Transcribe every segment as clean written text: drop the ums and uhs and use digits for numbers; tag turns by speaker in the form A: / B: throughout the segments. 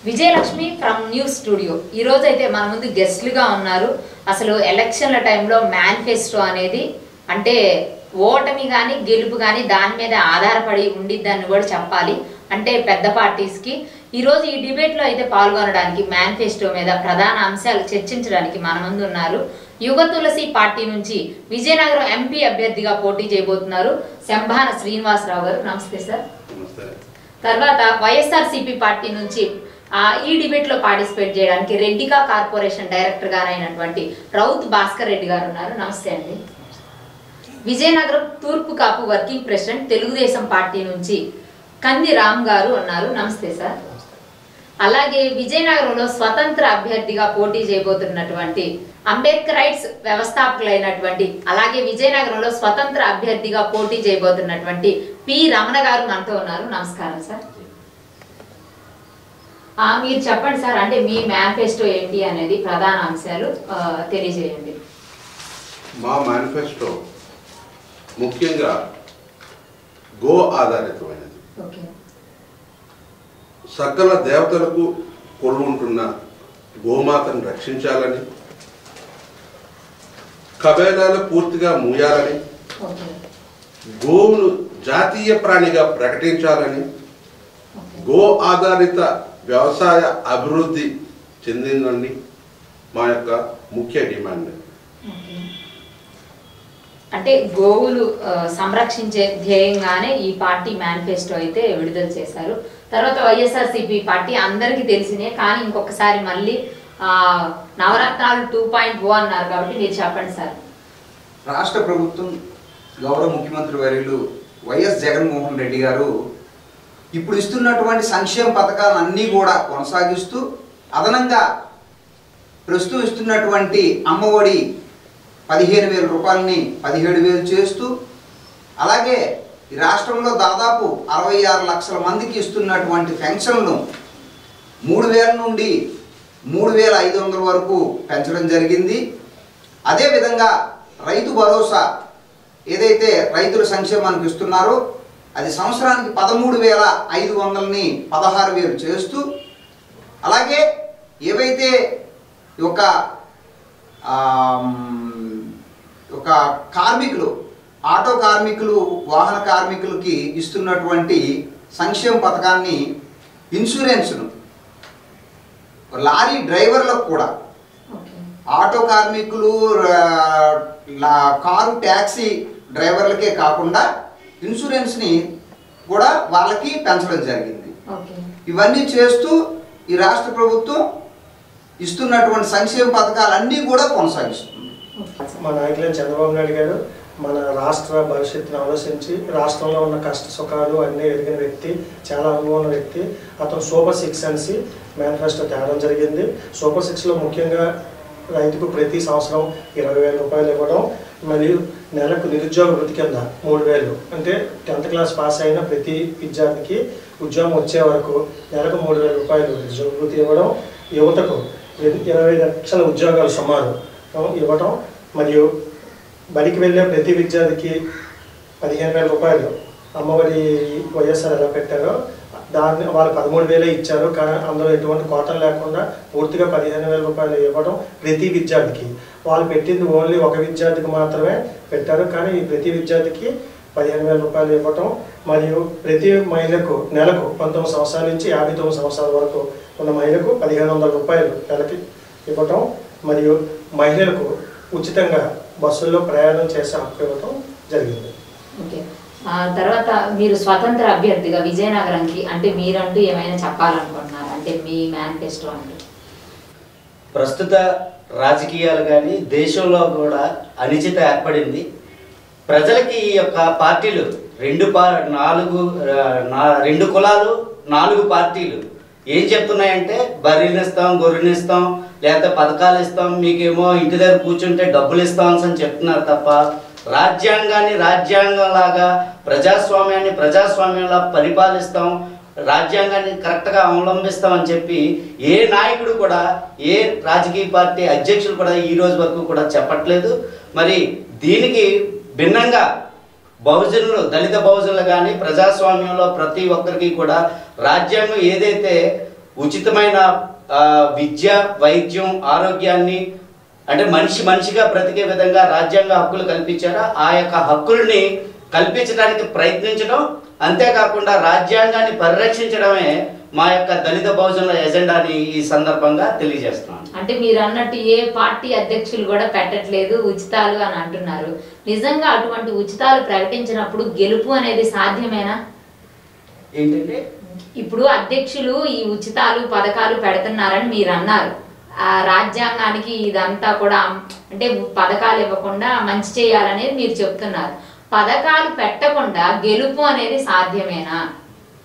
A: Vijayalakshmi from news studio ఈ రోజు అయితే మన ముందు గెస్ట్లుగా ఉన్నారు. అసలు ఎలక్షన్ల టైంలో మేనిఫెస్టో అనేది అంటే ఓటమి కానీ గెలుపు కానీ దాని మీద ఆధారపడి ఉండిద్దని కూడా చెప్పాలి. అంటే పెద్ద పార్టీస్కి ఈరోజు ఈ డిబేట్లో అయితే పాల్గొనడానికి మేనిఫెస్టో మీద ప్రధాన అంశాలు చర్చించడానికి మన ముందు ఉన్నారు. యుగ తులసి పార్టీ నుంచి విజయనగరం ఎంపీ అభ్యర్థిగా పోటీ చేయబోతున్నారు శంభాన శ్రీనివాసరావు గారు. నమస్తే సార్. తర్వాత వైఎస్ఆర్సీపీ పార్టీ నుంచి ఈ డిబేట్ లో పార్టిసిపేట్ చేయడానికి రెడ్డికా కార్పొరేషన్ డైరెక్టర్ గారైనటువంటి రౌత్ భాస్కర్ రెడ్డి గారు ఉన్నారు. నమస్తే అండి. విజయనగరం తూర్పు కాపు వర్కింగ్ ప్రెసిడెంట్ తెలుగుదేశం పార్టీ నుంచి కంది రామ్ గారు ఉన్నారు. నమస్తే సార్. అలాగే విజయనగరంలో స్వతంత్ర అభ్యర్థిగా పోటీ చేయబోతున్నటువంటి అంబేద్కర్ రైట్స్ వ్యవస్థాపకులైనటువంటి అలాగే విజయనగరంలో స్వతంత్ర అభ్యర్థిగా పోటీ చేయబోతున్నటువంటి పి రమణ గారు మనతో ఉన్నారు. నమస్కారం సార్. మీరు చెప్పండి సార్, అంటే మీ మేనిఫెస్టో ఏంటి అనేది ప్రధాన అంశాలు తెలియజేయండి.
B: మా మేనిఫెస్టో ముఖ్యంగా గో ఆధారితమైనది. సకల దేవతలకు కొలువుంటున్న గోమాతను రక్షించాలని, కబేలాలు పూర్తిగా మూయాలని, గోవును జాతీయ ప్రాణిగా ప్రకటించాలని, గో ఆధారిత వ్యవసాయ అభివృద్ధి చెందిందని మా యొక్క ముఖ్య డిమాండ్.
A: అంటే గోవులు సంరక్షించే ధ్యేయంగానే ఈ పార్టీ మేనిఫెస్టో అయితే విడుదల చేశారు. తర్వాత వైఎస్ఆర్సీపీ పార్టీ అందరికీ తెలిసినే, కానీ ఇంకొకసారి మళ్ళీ నవరత్నాలు 2.0 అన్నారు కాబట్టి మీరు చెప్పండి సార్.
C: రాష్ట్ర ప్రభుత్వం గౌరవ ముఖ్యమంత్రి వర్యులు వైఎస్ జగన్మోహన్ రెడ్డి గారు ఇప్పుడు ఇస్తున్నటువంటి సంక్షేమ పథకాలన్నీ కూడా కొనసాగిస్తూ అదనంగా ప్రస్తుతం ఇస్తున్నటువంటి అమ్మఒడి 15,000 రూపాయలని 17,000 చేస్తూ, అలాగే ఈ రాష్ట్రంలో దాదాపు 66 లక్షల మందికి ఇస్తున్నటువంటి పెన్షన్లను 3,000 నుండి 3,500 వరకు పెంచడం జరిగింది. అదేవిధంగా రైతు భరోసా ఏదైతే రైతుల సంక్షేమానికి ఇస్తున్నారో అది సంవత్సరానికి 13,500ని 16,000 చేస్తూ, అలాగే ఏవైతే ఒక కార్మికులు ఆటో కార్మికులు వాహన కార్మికులకి ఇస్తున్నటువంటి సంక్షేమ పథకాన్ని ఇన్సూరెన్స్ను లారీ డ్రైవర్లకు కూడా, ఆటో కార్మికులు కారు ట్యాక్సీ డ్రైవర్లకే కాకుండా ఇన్సూరెన్స్ని కూడా వాళ్ళకి పెంచడం జరిగింది. ఇవన్నీ చేస్తూ ఈ రాష్ట్ర ప్రభుత్వం ఇస్తున్నటువంటి సంక్షేమ పథకాలన్నీ కూడా కొనసాగిస్తుంది.
D: మా నాయకులైన చంద్రబాబు నాయుడు గారు మన రాష్ట్ర భవిష్యత్తును ఆలోచించి రాష్ట్రంలో ఉన్న కష్ట సుఖాలు అన్నీ ఎరిగిన వ్యక్తి, చాలా అనుభవం ఉన్న వ్యక్తి. అతను సూపర్ 6 అనేసి మేనిఫెస్టో తేవడం జరిగింది. సూపర్ 6లో ముఖ్యంగా రైతుకు ప్రతి సంవత్సరం 20,000 రూపాయలు ఇవ్వడం, మరియు నెలకు నిరుద్యోగ వృత్తి కింద 3,000, అంటే 10th క్లాస్ పాస్ అయిన ప్రతి విద్యార్థికి ఉద్యోగం వచ్చే వరకు నెలకు 3,000 రూపాయలు నిరుద్యోగ వృత్తి ఇవ్వడం, యువతకు 20 లక్షల ఉద్యోగాలు సుమారు ఇవ్వడం, మరియు బడికి వెళ్ళే ప్రతి విద్యార్థికి 15,000 రూపాయలు అమ్మఒడి వైఎస్ఆర్ ఎలా పెట్టారో దాన్ని వాళ్ళు 13,000 ఇచ్చారు. కానీ అందులో ఎటువంటి కోతలు లేకుండా పూర్తిగా 15,000 రూపాయలు ఇవ్వడం ప్రతి విద్యార్థికి. వాళ్ళు పెట్టింది ఓన్లీ ఒక విద్యార్థికి మాత్రమే పెట్టారు, కానీ ప్రతి విద్యార్థికి 15,000 రూపాయలు ఇవ్వటం, మరియు ప్రతి మహిళకు నెలకు 19 సంవత్సరాల నుంచి 59 సంవత్సరాల వరకు ఉన్న మహిళకు 1,500 రూపాయలు నెలకి ఇవ్వటం, మరియు మహిళలకు ఉచితంగా బస్సుల్లో ప్రయాణం చేసే హక్కు ఇవ్వటం జరిగింది.
A: ఓకే, తర్వాత మీరు స్వతంత్ర అభ్యర్థిగా విజయనగరంకి అంటే మీరంటూ ఏమైనా చెప్పాలనుకుంటున్నారు? అంటే మీ మేనిఫెస్టో అంటే
E: ప్రస్తుత రాజకీయాలు కానీ దేశంలో కూడా అనిశ్చిత ఏర్పడింది. ప్రజలకి ఈ యొక్క పార్టీలు రెండు కులాలు 4 పార్టీలు ఏం చెప్తున్నాయంటే బర్రెనిస్తాం, గొర్రెనిస్తాం, లేకపోతే పథకాలు ఇస్తాం, మీకేమో ఇంటి దగ్గర కూర్చుంటే డబ్బులు ఇస్తాం అని చెప్తున్నారు తప్ప రాజ్యాంగాన్ని రాజ్యాంగంలాగా, ప్రజాస్వామ్యాన్ని ప్రజాస్వామ్యంలా పరిపాలిస్తాం, రాజ్యాంగాన్ని కరెక్ట్గా అవలంబిస్తామని చెప్పి ఏ నాయకుడు కూడా, ఏ రాజకీయ పార్టీ అధ్యక్షులు కూడా ఈ రోజు వరకు కూడా చెప్పట్లేదు. మరి దీనికి భిన్నంగా బహుజనులు, దళిత బహుజనులు కానీ ప్రజాస్వామ్యంలో ప్రతి ఒక్కరికి కూడా రాజ్యాంగం ఏదైతే ఉచితమైన విద్య, వైద్యం, ఆరోగ్యాన్ని అంటే మనిషిగా బ్రతికే విధంగా రాజ్యాంగ హక్కులు కల్పించారా ఆ యొక్క హక్కుల్ని కల్పించడానికి ప్రయత్నించడం, అంతేకాకుండా రాజ్యాంగాన్ని పరిరక్షించడమే మా యొక్క దళిత బహుజనుల ఎజెండాని ఈ సందర్భంగా తెలియజేస్తున్నాను.
A: అంటే మీరు అన్నట్టు ఏ పార్టీ అధ్యక్షులు కూడా పెట్టట్లేదు ఉచితాలు అని అంటున్నారు. నిజంగా అటువంటి ఉచితాలు ప్రకటించినప్పుడు గెలుపు అనేది సాధ్యమేనా?
E: ఏంటంటే
A: ఇప్పుడు అధ్యక్షులు ఈ ఉచితాలు పథకాలు పెడుతున్నారని మీరు అన్నారు. ఆ రాజ్యాంగానికి ఇదంతా కూడా అంటే పథకాలు ఇవ్వకుండా మంచి చేయాలనేది మీరు చెప్తున్నారు. పథకాలు పెట్టకుండా గెలుపు అనేది సాధ్యమేనా?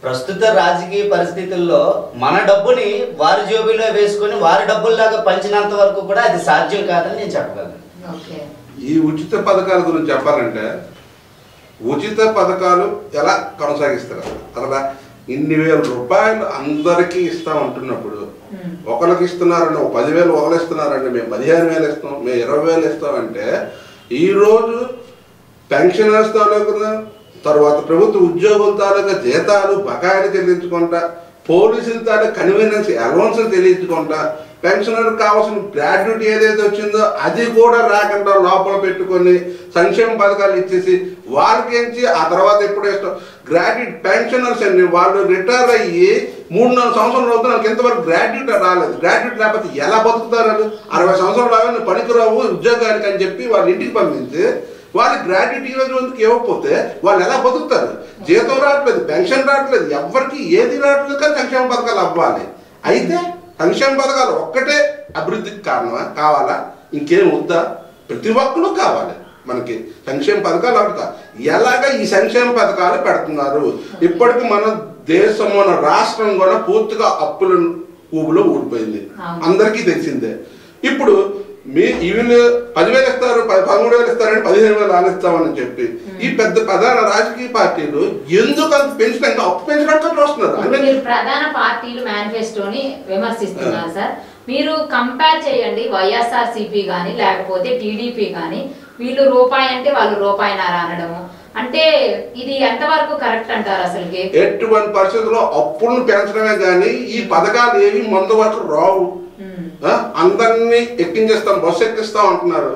E: ప్రస్తుత రాజకీయ పరిస్థితుల్లో మన డబ్బుని వారి జోబీలో వేసుకుని వారి డబ్బుల్లాగా పంచినంత వరకు కూడా అది సాధ్యం కాదని నేను చెప్పగలను.
B: ఈ ఉచిత పథకాల గురించి చెప్పాలంటే ఉచిత పథకాలు ఎలా కొనసాగిస్తారు? అసలు ఇన్ని వేల రూపాయలు అందరికీ ఇస్తా ఉంటున్నప్పుడు ఒకరికి ఇస్తున్నారండి, 10,000 ఒకరు ఇస్తున్నారండి, మేము 15,000 ఇస్తాం, మేము 20,000 ఇస్తామంటే ఈరోజు పెన్షనర్స్ తాలూకా, తర్వాత ప్రభుత్వ ఉద్యోగుల తాలూకా జీతాలు బకాయిలు చెల్లించుకుంటా, పోలీసుల తాలూకా కన్వీనియన్స్ అలవన్సులు చెల్లించుకుంటా, పెన్షనర్కి కావాల్సిన గ్రాడ్యుటీ ఏదైతే వచ్చిందో అది కూడా రాకుండా లోపల పెట్టుకొని సంక్షేమ పథకాలు ఇచ్చేసి వాళ్ళకించి ఆ తర్వాత ఎప్పుడు ఇష్టం గ్రాడ్యుటీ పెన్షనర్స్ అండి, వాళ్ళు రిటైర్ అయ్యి 3-4 సంవత్సరాలు అవుతున్నారు, ఇంతవరకు గ్రాడ్యుటీ రాలేదు. గ్రాడ్యుటీ లేకపోతే ఎలా బతుకుతారు? 60 సంవత్సరాలు పనికిరావు ఉద్యోగానికి అని చెప్పి వాళ్ళ ఇంటికి పంపించి వాళ్ళు గ్రాడ్యుటీ రోజు ఇవ్వకపోతే వాళ్ళు ఎలా బతుకుతారు? జీతం రావట్లేదు, పెన్షన్ రావట్లేదు, ఎవరికి ఏది రావట్లేదు, కానీ సంక్షేమ పథకాలు అవ్వాలి. అయితే సంక్షేమ పథకాలు ఒక్కటే అభివృద్ధికి కావాలా? ఇంకేం వద్దా? ప్రతి ఒక్కరు కావాలి మనకి సంక్షేమ పథకాలు. అవుతా ఎలాగ ఈ సంక్షేమ పథకాలు పెడుతున్నారు? ఇప్పటికి మన దేశం, మన రాష్ట్రం కూడా పూర్తిగా అప్పుల ఊబులో ఊడిపోయింది, అందరికీ తెలిసిందే. ఇప్పుడు వీళ్ళు 10,000 ఇస్తారు, 13,000 ఇస్తారని 15,000 ఆలోచిస్తామని చెప్పి ఈ పెద్ద ప్రధాన రాజకీయ పార్టీలు ఎందుకు అంత పెంచుతారు? అప్పు పెంచడానికి చూస్తున్నారు.
A: అంటే మీరు ప్రధాన పార్టీలు మేనిఫెస్టోని విమర్శిస్తున్నారు సార్. మీరు కంపేర్ చేయండి, వైఎస్ఆర్సీపీ కానీ లేకపోతే టీడీపీ కానీ, వీళ్ళు రూపాయి అంటే వాళ్ళు రూపాయిన్నర అనడము, అంటే ఇది ఎంతవరకు కరెక్ట్ అంటారు? అసలుకి
B: ఎటువంటి పరిస్థితుల్లో అప్పులను పెంచడమే కానీ ఈ పథకాలు ఏవి ముందు వరకు రావు. అందరినీ ఎక్కించేస్తాం, బస్సు ఎక్కిస్తాం అంటున్నారు.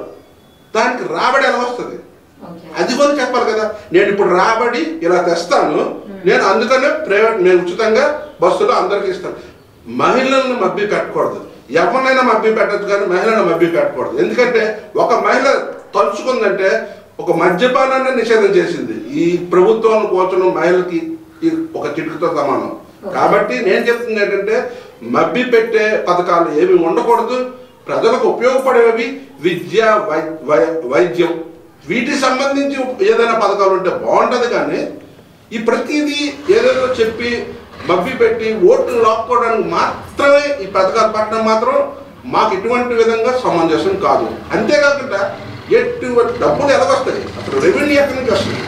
B: దానికి రాబడి ఎలా వస్తుంది? అది కూడా చెప్పాలి కదా. నేను ఇప్పుడు రాబడి ఇలా తెస్తాను, నేను అందుకనే ప్రైవేట్ మేము ఉచితంగా బస్సులో అందరికీ ఇస్తాను. మహిళలను మభ్య పెట్టకూడదు, ఎవరినైనా మభ్య పెట్టచ్చు కానీ మహిళలను మభ్య పెట్టకూడదు. ఎందుకంటే ఒక మహిళ తలుచుకుందంటే ఒక మద్యపానాన్ని నిషేధం చేసింది. ఈ ప్రభుత్వం కూర్చొని మహిళకి ఒక చిటుకుతో సమానం. కాబట్టి నేను చెప్తుంది ఏంటంటే మభ్య పెట్టే పథకాలు ఏమి ఉండకూడదు. ప్రజలకు ఉపయోగపడేవి విద్య, వైద్యం, వీటికి సంబంధించి ఏదైనా పథకాలు ఉంటే బాగుంటుంది. కానీ ఈ ప్రతిదీ ఏదేదో చెప్పి మభ్య పెట్టి ఓట్లు లాక్కోవడానికి మాత్రమే ఈ పథకాలు పట్టడం మాత్రం మాకు ఇటువంటి విధంగా సమంజసం కాదు. అంతేకాకుండా ఎటువంటి డబ్బులు ఎలాగొస్తాయి? అసలు రెవెన్యూ ఎక్కడి నుంచి వస్తుంది?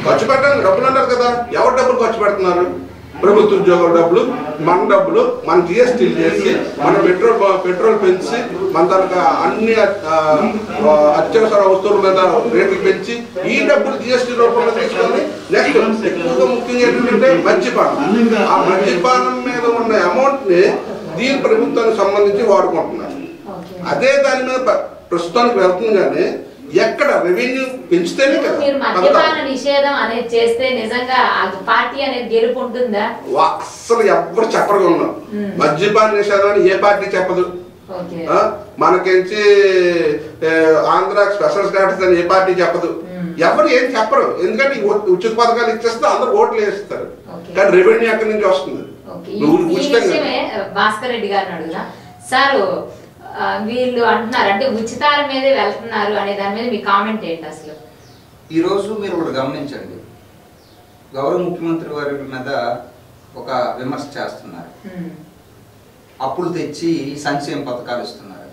B: ఖర్చు పెట్టడానికి డబ్బులు అంటారు కదా, ఎవరు డబ్బులు ఖర్చు పెడుతున్నారు? ప్రభుత్వ ఉద్యోగుల డబ్బులు, మన డబ్బులు, మన జిఎస్టీలు చేసి, మన పెట్రోల్ పెంచి, మన తనకు అన్ని అత్యవసర వస్తువుల మీద రేట్లు పెంచి ఈ డబ్బులు జిఎస్టీ రూపంలో తీసుకొని నెక్స్ట్ ఎక్కువగా ముఖ్యంగా ఏంటంటే మద్యపానం. ఆ మద్యపానం మీద ఉన్న అమౌంట్ని దీని ప్రభుత్వానికి సంబంధించి వాడుకుంటున్నారు. అదే దాని మీద ప్రస్తుతానికి వెళ్తుంది. కానీ ఎక్కడ రెవెన్యూ పెంచితేనే కదా.
A: మీరు మద్యపాన నిషేధం అనేది చేస్తే నిజంగా పార్టీ అనేది గెలుపు ఉంటుందా?
B: అసలు ఎవరు చెప్పరుగా ఉన్నాం. మద్యపాన నిషేధం అని ఏ పార్టీ చెప్పదు. మనకించి ఆంధ్ర స్పెషల్ స్టాటస్ అని ఏ పార్టీ చెప్పదు. ఎవరు ఏం చెప్పరు. ఎందుకంటే ఉచిత పథకాలు ఇచ్చేస్తే అందరు ఓట్లు వేస్తారు. కానీ రెవెన్యూ ఎక్కడి నుంచి వస్తుంది?
A: భాస్కర్ రెడ్డి గారిని అడుగుదా సార్, వీళ్ళు అంటున్నారు అంటే ఉచితాల మీదే వెళ్తున్నారు అనే దాని మీద మీ కామెంట్ ఏంటి? అసలు
C: ఈరోజు మీరు ఒకటి గమనించండి, గౌరవ ముఖ్యమంత్రి వారి మీద ఒక విమర్శ చేస్తున్నారు, అప్పులు తెచ్చి సంక్షేమ పథకాలు ఇస్తున్నారు.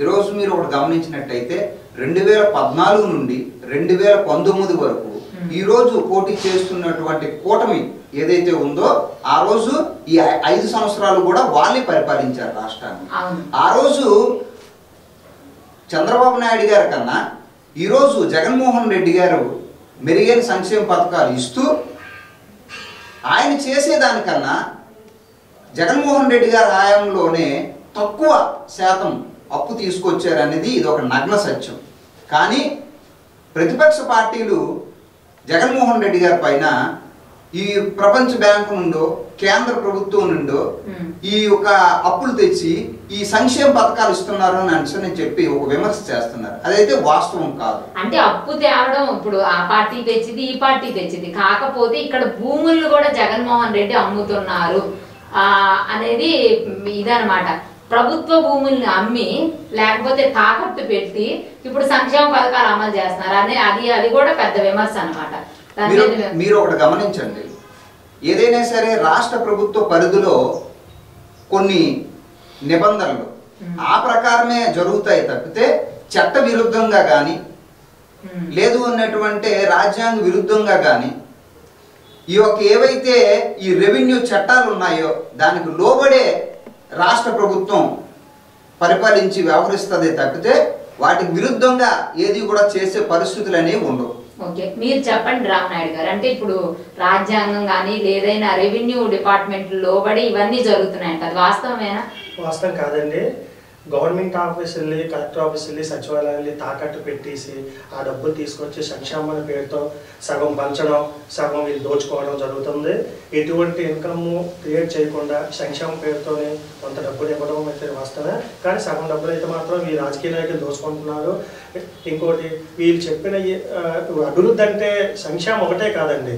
C: ఈరోజు మీరు ఒకటి గమనించినట్టయితే 2014 నుండి 2019 వరకు ఈ రోజు పోటీ చేస్తున్నటువంటి కూటమి ఏదైతే ఉందో ఆ రోజు ఈ 5 సంవత్సరాలు కూడా వాళ్ళే పరిపాలించారు రాష్ట్రాన్ని. ఆ రోజు చంద్రబాబు నాయుడు గారి కన్నా ఈరోజు జగన్మోహన్ రెడ్డి గారు మెరుగైన సంక్షేమ పథకాలు ఇస్తూ ఆయన చేసేదానికన్నా జగన్మోహన్ రెడ్డి గారి హయాంలోనే తక్కువ శాతం అప్పు తీసుకొచ్చారనేది ఇది ఒక నగ్న సత్యం. కానీ ప్రతిపక్ష పార్టీలు జగన్మోహన్ రెడ్డి గారి పైన ఈ ప్రపంచ బ్యాంకు నుండో కేంద్ర ప్రభుత్వం నుండో ఈ యొక్క అప్పులు తెచ్చి ఈ సంక్షేమ పథకాలు ఇస్తున్నారు అని చెప్పి ఒక విమర్శ చేస్తున్నారు. అదైతే వాస్తవం కాదు.
A: అంటే అప్పు తేవడం ఇప్పుడు ఆ పార్టీ తెచ్చింది, ఈ పార్టీ తెచ్చింది, కాకపోతే ఇక్కడ భూములను కూడా జగన్మోహన్ రెడ్డి అమ్ముతున్నారు అనేది ఇదనమాట. ప్రభుత్వ భూముల్ని అమ్మి లేకపోతే తాకట్టు పెట్టి ఇప్పుడు సంక్షేమ పథకాలు అమలు చేస్తున్నారు అది కూడా పెద్ద విమర్శ అనమాట.
C: మీరు ఒకటి గమనించండి, ఏదైనా సరే రాష్ట్ర ప్రభుత్వ పరిధిలో కొన్ని నిబంధనలు ఆ ప్రకారమే జరుగుతాయి తప్పితే చట్ట విరుద్ధంగా కానీ లేదు అన్నటువంటి రాజ్యాంగ విరుద్ధంగా కానీ ఈ యొక్క ఏవైతే ఈ రెవెన్యూ చట్టాలు ఉన్నాయో దానికి లోబడే రాష్ట్ర ప్రభుత్వం పరిపాలించి వ్యవహరిస్తుంది తప్పితే వాటికి విరుద్ధంగా ఏది కూడా చేసే పరిస్థితులు అనేవి ఉండవు.
A: ఓకే, మీరు చెప్పండి రామనాయుడు గారు. అంటే ఇప్పుడు రాజ్యాంగం కానీ లేదైనా రెవెన్యూ డిపార్ట్మెంట్ లోబడి ఇవన్నీ జరుగుతున్నాయంట, అది వాస్తవమేనా?
D: వాస్తవం కాదండి. గవర్నమెంట్ ఆఫీస్ వెళ్ళి కలెక్టర్ ఆఫీస్ వెళ్ళి సచివాలయం వెళ్ళి తాకట్టు పెట్టేసి ఆ డబ్బులు తీసుకొచ్చి సంక్షేమ పేరుతో సగం పంచడం సగం వీళ్ళు దోచుకోవడం జరుగుతుంది. ఎటువంటి ఇన్కమ్ క్రియేట్ చేయకుండా సంక్షేమ పేరుతోనే కొంత డబ్బులు ఇవ్వడం అయితే వాస్తవమే, కానీ సగం డబ్బులు అయితే మాత్రం ఈ రాజకీయ నాయకులు దోచుకుంటున్నారు. ఇంకోటి వీళ్ళు చెప్పిన అభివృద్ధి అంటే సంక్షేమం ఒకటే కాదండి.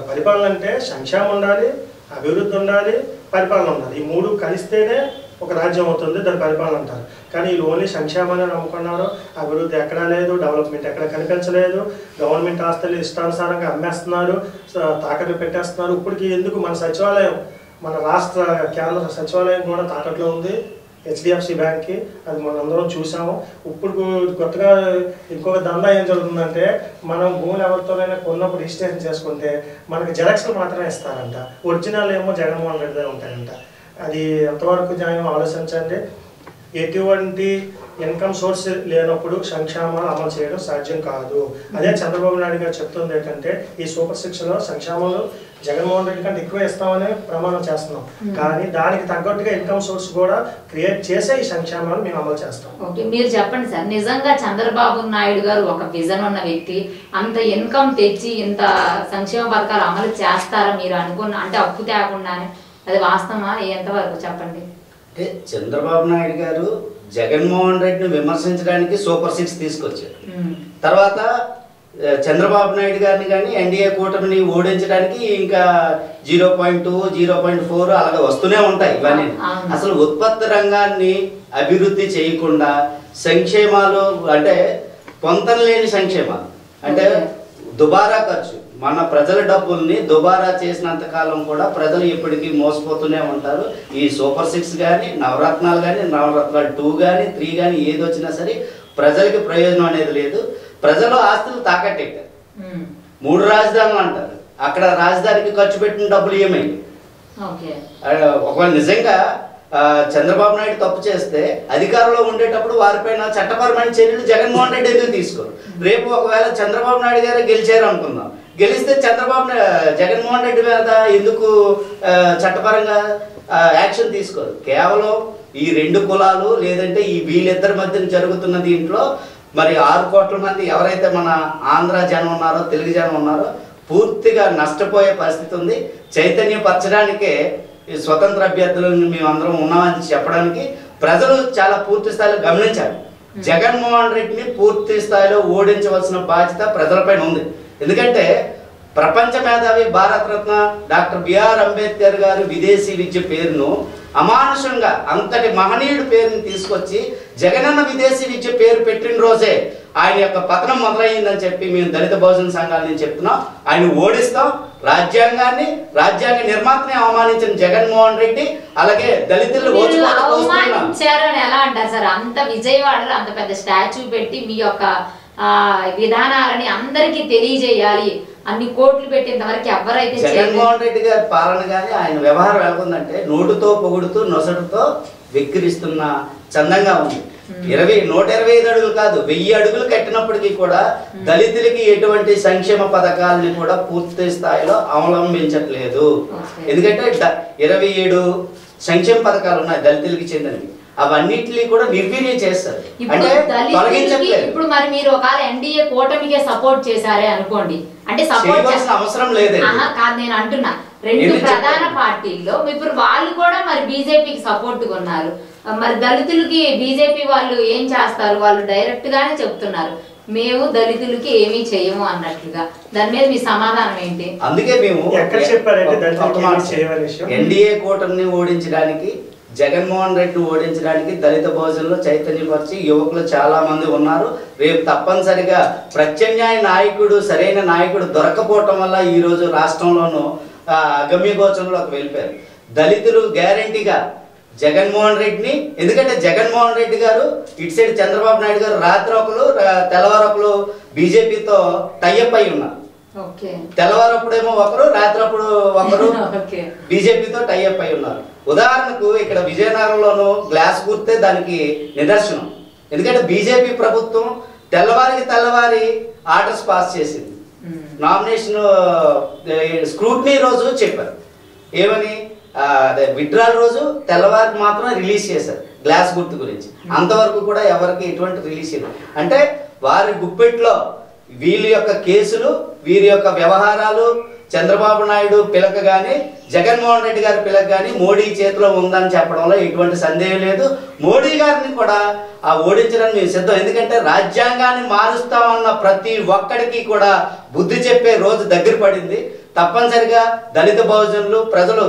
D: పరిపాలన అంటే సంక్షేమం ఉండాలి, అభివృద్ధి ఉండాలి, పరిపాలన ఉండాలి. ఈ మూడు కలిస్తేనే ఒక రాజ్యం అవుతుంది, దాని పరిపాలన అంటారు. కానీ వీళ్ళు ఓన్లీ సంక్షేమాన్ని నమ్ముకున్నారు, అభివృద్ధి ఎక్కడా లేదు, డెవలప్మెంట్ ఎక్కడ కనిపించలేదు. గవర్నమెంట్ ఆస్తులు ఇష్టానుసారంగా అమ్మేస్తున్నారు, తాకట్టు పెట్టేస్తున్నారు. ఇప్పటికి ఎందుకు మన సచివాలయం, మన రాష్ట్ర కేంద్ర సచివాలయం కూడా తాకట్లో ఉంది హెచ్డిఎఫ్సి బ్యాంక్కి, అది మనం అందరం చూసాము. ఇప్పుడు కొత్తగా ఇంకొక దందా ఏం జరుగుతుందంటే మనం భూములు ఎవరితోనైనా కొన్నప్పుడు రిజిస్ట్రేషన్ చేసుకుంటే మనకి జెరాక్స్లు మాత్రమే ఇస్తారంట, ఒరిజినల్ ఏమో జగన్మోహన్ రెడ్డి దగ్గర ఉంటాయంట. అది ఎంతవరకు న్యాయం ఆలోచించండి. ఎటువంటి ఇన్కమ్ సోర్స్ లేనప్పుడు సంక్షేమాలు అమలు చేయడం సాధ్యం కాదు. అదే చంద్రబాబు నాయుడు గారు చెప్తుంది ఏంటంటే ఈ సూపర్ 6లో సంక్షేమాలు జగన్మోహన్ రెడ్డి కంటే ఎక్కువ ఇస్తామని ప్రమాణం చేస్తున్నాం, కానీ దానికి తగ్గట్టుగా ఇన్కమ్ సోర్స్ కూడా క్రియేట్ చేసే ఈ సంక్షేమాలు మేము అమలు చేస్తాం.
A: ఓకే, మీరు చెప్పండి సార్, నిజంగా చంద్రబాబు నాయుడు గారు ఒక విజన్ ఉన్న వ్యక్తి, అంత ఇన్కమ్ తెచ్చి ఇంత సంక్షేమ పథకాలు అమలు చేస్తారా మీరు అనుకున్న, అంటే అప్పు తేకుండానే, అది వాస్తవమా? ఎంతవరకు చెప్పండి.
E: అంటే చంద్రబాబు నాయుడు గారు జగన్మోహన్ రెడ్డిని విమర్శించడానికి సూపర్ 6 తీసుకొచ్చారు. తర్వాత చంద్రబాబు నాయుడు గారిని కానీ ఎన్డీఏ కూటమిని ఓడించడానికి ఇంకా 0.2, 0.4 అలాగే వస్తూనే ఉంటాయి ఇవన్నీ. అసలు ఉత్పత్తి రంగాన్ని అభివృద్ధి చేయకుండా సంక్షేమాలు అంటే పొంతం లేని సంక్షేమాలు, అంటే దుబారా ఖర్చు, మన ప్రజల డబ్బుల్ని దుబారా చేసినంత కాలం కూడా ప్రజలు ఎప్పటికీ మోసపోతూనే ఉంటారు. ఈ సూపర్ 6 కానీ నవరత్నాలు కానీ నవరత్నాలు 2 కానీ 3 కానీ ఏది వచ్చినా సరే ప్రజలకి ప్రయోజనం అనేది లేదు. ప్రజలు ఆస్తులు తాకట్టెట్టారు. 3 రాజధానులు అంటారు, అక్కడ రాజధానికి ఖర్చు పెట్టిన డబ్బులు ఏమైంది? ఒకవేళ నిజంగా చంద్రబాబు నాయుడు తప్పు చేస్తే అధికారంలో ఉండేటప్పుడు వారిపైన చట్టపరమైన చర్యలు జగన్మోహన్ రెడ్డి ఎందుకు తీసుకోరు? రేపు ఒకవేళ చంద్రబాబు నాయుడు గారు గెలిచారు అనుకుందాం, గెలిస్తే జగన్మోహన్ రెడ్డి మీద ఎందుకు చట్టపరంగా యాక్షన్ తీసుకోరు? కేవలం ఈ 2 కులాలు లేదంటే ఈ వీళ్ళిద్దరి మధ్యన జరుగుతున్న దీంట్లో మరి 6 కోట్ల మంది ఎవరైతే మన ఆంధ్ర జనం ఉన్నారో, తెలుగు జనం ఉన్నారో పూర్తిగా నష్టపోయే పరిస్థితి ఉంది. చైతన్యపరచడానికే ఈ స్వతంత్ర అభ్యర్థులను మేమందరం ఉన్నామని చెప్పడానికి ప్రజలు చాలా పూర్తి స్థాయిలో గమనించారు. జగన్మోహన్ రెడ్డిని పూర్తి స్థాయిలో ఓడించవలసిన బాధ్యత ప్రజలపైన ఉంది. ఎందుకంటే ప్రపంచ మేధావి భారతరత్న డాక్టర్ బిఆర్ అంబేద్కర్ గారు విదేశీ విద్య పేరును అమానుషంగా అంతటి మహనీయుడి పేరుని తీసుకొచ్చి జగనన్న విదేశీ విద్య పేరు పెట్టిన రోజే ఆయన యొక్క పతనం మొదలయ్యిందని చెప్పి మేము దళిత బహుజన సంఘాల నుంచి చెప్తున్నాం. ఆయన ఓడిస్తాం. రాజ్యాంగాన్ని, రాజ్యాంగ నిర్మాతని అవమానించిన జగన్మోహన్ రెడ్డి అలాగే దళితులు
A: అవమానించారని ఎలా అంటారు సార్? అంత విజయవాడలో అంత పెద్ద స్టాచ్యూ పెట్టి మీ యొక్క విధానాలని అందరికీ తెలియజేయాలి, అన్ని కోట్లు పెట్టేంత వరకు ఎవరైతే
E: జగన్మోహన్ రెడ్డి గారి పాలన కానీ ఆయన వ్యవహారం ఎలా ఉందంటే నోటుతో పొగుడుతూ నొసటుతో వెక్కిరిస్తున్న చందంగా ఉంది. 125 అడుగులు కాదు 1000 అడుగులు కట్టినప్పటికీ కూడా దళితులకి ఎటువంటి సంక్షేమ పథకాలని కూడా పూర్తి స్థాయిలో అవలంబించట్లేదు. ఎందుకంటే 27 సంక్షేమ పథకాలు ఉన్నాయి దళితులకి చెందినవి, అవన్నిటిని కూడా నిర్వీర్యం చేస్తారు. అంటే తొలగించట్లేదు.
A: ఇప్పుడు మరి మీరు ఒకవేళ ఎన్డీఏ కూటమికే సపోర్ట్ చేశారే అనుకోండి, అంటే సపోర్ట్
E: చేయాల్సిన అవసరం లేదండి.
A: కాదు, నేను అంటున్నా 2 ప్రధాన పార్టీల్లో ఇప్పుడు వాళ్ళు కూడా మరి బీజేపీకి సపోర్ట్ ఉన్నారు. మరి దళితులకి బీజేపీ వాళ్ళు ఏం చేస్తారు? వాళ్ళు డైరెక్ట్ గానే చెప్తున్నారు మేము దళితులకి ఏమీ చేయము అన్నట్లుగా. దాని మీద మీ సమాధానం ఏంటి?
E: అందుకే మేము ఎన్డీఏ కూటమిని ఓడించడానికి, జగన్మోహన్ రెడ్డిని ఓడించడానికి దళిత బహుజనులు చైతన్యపరిచి యువకులు చాలా మంది ఉన్నారు. రేపు తప్పనిసరిగా ప్రత్యామ్నాయ నాయకుడు, సరైన నాయకుడు దొరకపోవటం వల్ల ఈ రోజు రాష్ట్రంలోనూ గమ్యగోచరంలోకి వెళ్ళిపోయారు. దళితులు గ్యారంటీగా జగన్మోహన్ రెడ్డిని, ఎందుకంటే జగన్మోహన్ రెడ్డి గారు ఇటు సైడ్ చంద్రబాబు నాయుడు గారు రాత్రి ఒకరు తెల్లవారొకరు బీజేపీతో టైఅప్ అయి ఉన్నారు. తెల్లవారప్పుడేమో ఒకరు, రాత్రప్పుడు ఒకరు బీజేపీతో టైఅప్ అయి ఉన్నారు. ఉదాహరణకు ఇక్కడ విజయనగరంలోనూ గ్లాస్ గుర్తే దానికి నిదర్శనం. ఎందుకంటే బీజేపీ ప్రభుత్వం తెల్లవారి ఆర్డర్స్ పాస్ చేసింది. నామినేషన్ స్క్రూటినీ రోజు చెప్పారు ఏమని, విత్డ్రాల్ రోజు తెల్లవారికి మాత్రం రిలీజ్ చేశారు గ్లాస్ గుర్తు గురించి. అంతవరకు కూడా ఎవరికి ఎటువంటి రిలీజ్ చేయలేదు. అంటే వారి గుప్పెట్లో వీళ్ళ యొక్క కేసులు, వీరి యొక్క వ్యవహారాలు చంద్రబాబు నాయుడు పిలక గాని, జగన్మోహన్ రెడ్డి గారి పిలక గాని మోడీ చేతిలో ఉందని చెప్పడంలో ఎటువంటి సందేహం లేదు. మోడీ గారిని కూడా ఓడించడానికి మేము సిద్ధం. ఎందుకంటే రాజ్యాంగాన్ని మారుస్తామన్న ప్రతి ఒక్కడికి కూడా బుద్ధి చెప్పే రోజు దగ్గర పడింది. తప్పనిసరిగా దళిత బహుజనులు ప్రజలు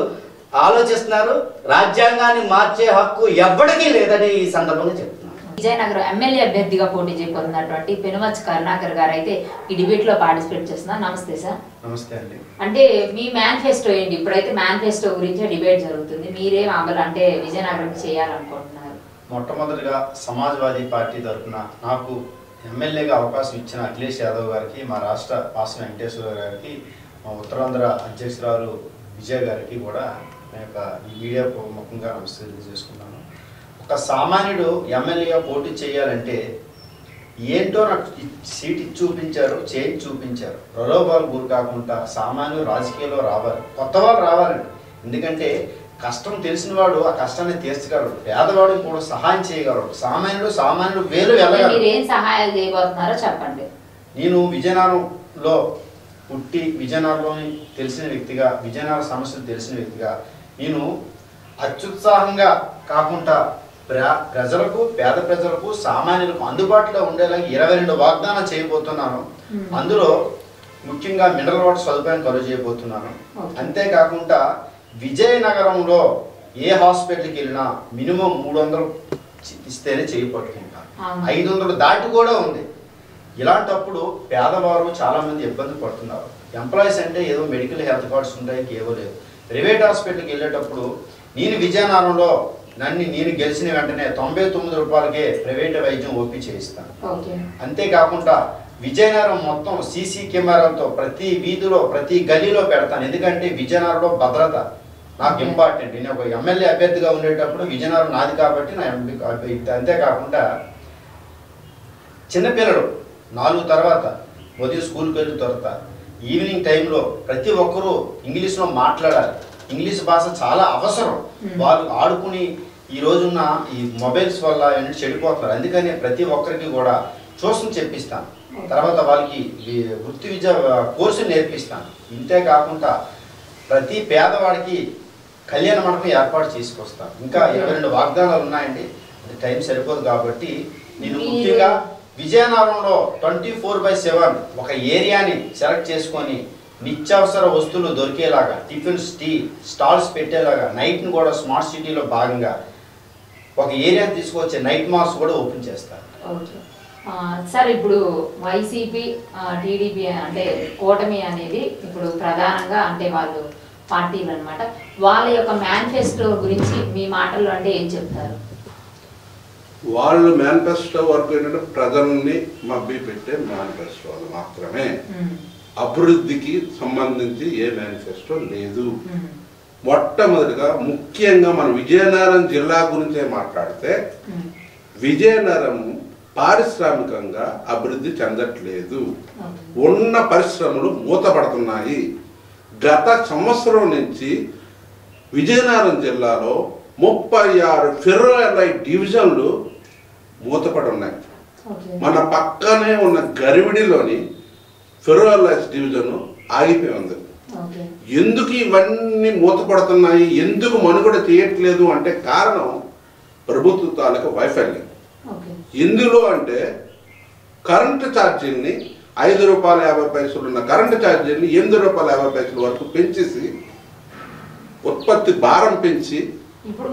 E: ఆలోచిస్తున్నారు. రాజ్యాంగాన్ని మార్చే హక్కు ఎవ్వడికి లేదని ఈ సందర్భంగా చెప్తున్నారు.
A: విజయనగరం ఎమ్మెల్యే అభ్యర్థిగా పోటీ చేయబోతున్నటువంటి పెనుమచ్చ కరుణాకర్ గారు అయితే ఈ డిబేట్ లో పార్టిసిపేట్ చేస్తున్నారు. నమస్తే సార్.
F: నమస్తే అండి.
A: అంటే మీ మేనిఫెస్టో ఏంటి? ఇప్పుడైతే మేనిఫెస్టో గురించి డిబేట్ జరుగుతుంది. మీరేం అమలు అంటే విజయనగరం చేయాలనుకుంటున్నారు?
F: మొట్టమొదటిగా సమాజ్వాదీ పార్టీ తరఫున నాకు ఎమ్మెల్యేగా అవకాశం ఇచ్చిన అఖిలేష్ యాదవ్ గారికి, మా రాష్ట్ర వాసు వెంకటేశ్వర గారికి, మా ఉత్తరాంధ్ర అధ్యక్షురాలు విజయ్ గారికి కూడా ఈ మీడియా ముఖంగా నమస్కారం చేసుకున్నాను. ఒక సామాన్యుడు ఎమ్మెల్యేగా పోటీ చేయాలంటే ఏంటో నాకు సీట్ ఇచ్చి చూపించారు, చేయించి చూపించారు. ప్రలోభాలు గురి కాకుండా సామాన్యులు రాజకీయాల్లో రావాలి, కొత్త వాళ్ళు రావాలండి. ఎందుకంటే కష్టం తెలిసిన వాడు ఆ కష్టాన్ని తీర్చగలడు, పేదవాడికి కూడా సహాయం చేయగలడు. సామాన్యుడు వేలు వెళ్ళగలడు.
A: ఏం సహాయాలు చేయబోతున్నారో చెప్పండి.
F: నేను విజయనగరంలో పుట్టి విజయనగరంలోని తెలిసిన వ్యక్తిగా, విజయనగరం సమస్యలు తెలిసిన వ్యక్తిగా నేను అత్యుత్సాహంగా కాకుండా ప్రజలకు, పేద ప్రజలకు, సామాన్యులకు అందుబాటులో ఉండేలా 22 వాగ్దానాలు చేయబోతున్నాను. అందులో ముఖ్యంగా మినరల్ వాటర్ సదుపాయం కలుగు చేయబోతున్నాను. అంతేకాకుండా విజయనగరంలో ఏ హాస్పిటల్కి వెళ్ళినా మినిమం 300 ఇస్తేనే చేయి పట్టుకుంటాను. 500 దాటి కూడా ఉంది. ఇలాంటప్పుడు పేదవారు చాలా మంది ఇబ్బంది పడుతున్నారు. ఎంప్లాయీస్ అంటే ఏదో మెడికల్ హెల్త్ కార్డ్స్ ఉంటాయి, కేవో లేదు. ప్రైవేట్ హాస్పిటల్కి వెళ్ళేటప్పుడు నేను విజయనగరంలో నేను గెలిచిన వెంటనే 99 రూపాయలకే ప్రైవేట్ వైద్యం ఓపీ చేయిస్తాను. అంతేకాకుండా విజయనగరం మొత్తం సీసీ కెమెరాలతో ప్రతి వీధిలో, ప్రతి గలీలో పెడతాను. ఎందుకంటే విజయనగరంలో భద్రత నాకు ఇంపార్టెంట్. నేను ఒక ఎమ్మెల్యే అభ్యర్థిగా ఉండేటప్పుడు విజయనగరం నాది కాబట్టి నా ఎంపీ. అంతేకాకుండా చిన్నపిల్లలు 4 తర్వాత ఉదయం స్కూల్కి వెళ్ళిన తర్వాత ఈవినింగ్ టైంలో ప్రతి ఒక్కరూ ఇంగ్లీష్లో మాట్లాడాలి. ఇంగ్లీష్ భాష చాలా అవసరం. వాళ్ళు ఆడుకుని ఈ రోజున్న ఈ మొబైల్స్ వల్ల ఇవన్నీ చెడిపోతున్నారు. అందుకని ప్రతి ఒక్కరికి కూడా ట్యూషన్ చెప్పిస్తాను. తర్వాత వాళ్ళకి వృత్తి విద్య కోర్సులు నేర్పిస్తాను. ఇంతే కాకుండా ప్రతి పేదవాడికి కళ్యాణ మండపం ఏర్పాటు చేసుకొస్తాను. ఇంకా 22 వాగ్దానాలు ఉన్నాయండి. అది టైం సరిపోదు కాబట్టి నేను ముఖ్యంగా విజయనగరంలో 24/7 ఒక ఏరియాని సెలెక్ట్ చేసుకొని నిత్యావసర వస్తువులు దొరికేలాగా, టిఫిన్స్, టీ స్టాల్స్ పెట్టేలాగా, నైట్ని కూడా స్మార్ట్ సిటీలో భాగంగా ఒక ఏరియాని తీసుకొచ్చే నైట్ మార్క్స్ కూడా ఓపెన్ చేస్తారు.
A: సార్, ఇప్పుడు వైసీపీ, టీడీపీ అంటే కూటమి అనేది ఇప్పుడు ప్రధానంగా అంటే వాళ్ళు పార్టీలు అన్నమాట. వాళ్ళ యొక్క మేనిఫెస్టో గురించి మీ మాటల్లో అంటే ఏం చెప్తారు?
B: వాళ్ళు మేనిఫెస్టో వరకు ఏంటంటే ప్రజల్ని మభ్య పెట్టే మేనిఫెస్టోలు మాత్రమే. అభివృద్ధికి సంబంధించి ఏ మేనిఫెస్టో లేదు. మొట్టమొదటిగా ముఖ్యంగా మన విజయనగరం జిల్లా గురించే మాట్లాడితే విజయనగరం పారిశ్రామికంగా అభివృద్ధి చెందట్లేదు. ఉన్న పరిశ్రమలు మూతపడుతున్నాయి. గత సంవత్సరం నుంచి విజయనగరం జిల్లాలో 36 ఫెర్రోఎలైట్ డివిజన్లు మూతపడి ఉన్నాయి. మన పక్కనే ఉన్న గరివిడిలోని ఫెర్రోఎలైట్ డివిజన్ ఆగిపోయి ఉంది. ఎందుకు ఇవన్నీ మూతపడుతున్నాయి, ఎందుకు మనుగడ చేయట్లేదు అంటే కారణం ప్రభుత్వ తాలూకా వైఫల్యం. ఎందులో అంటే కరెంటు ఛార్జీల్ని ₹5.50 ఉన్న కరెంటు ఛార్జీల్ని ₹8.50 వరకు పెంచేసి ఉత్పత్తి భారం పెంచి
A: ఇప్పుడు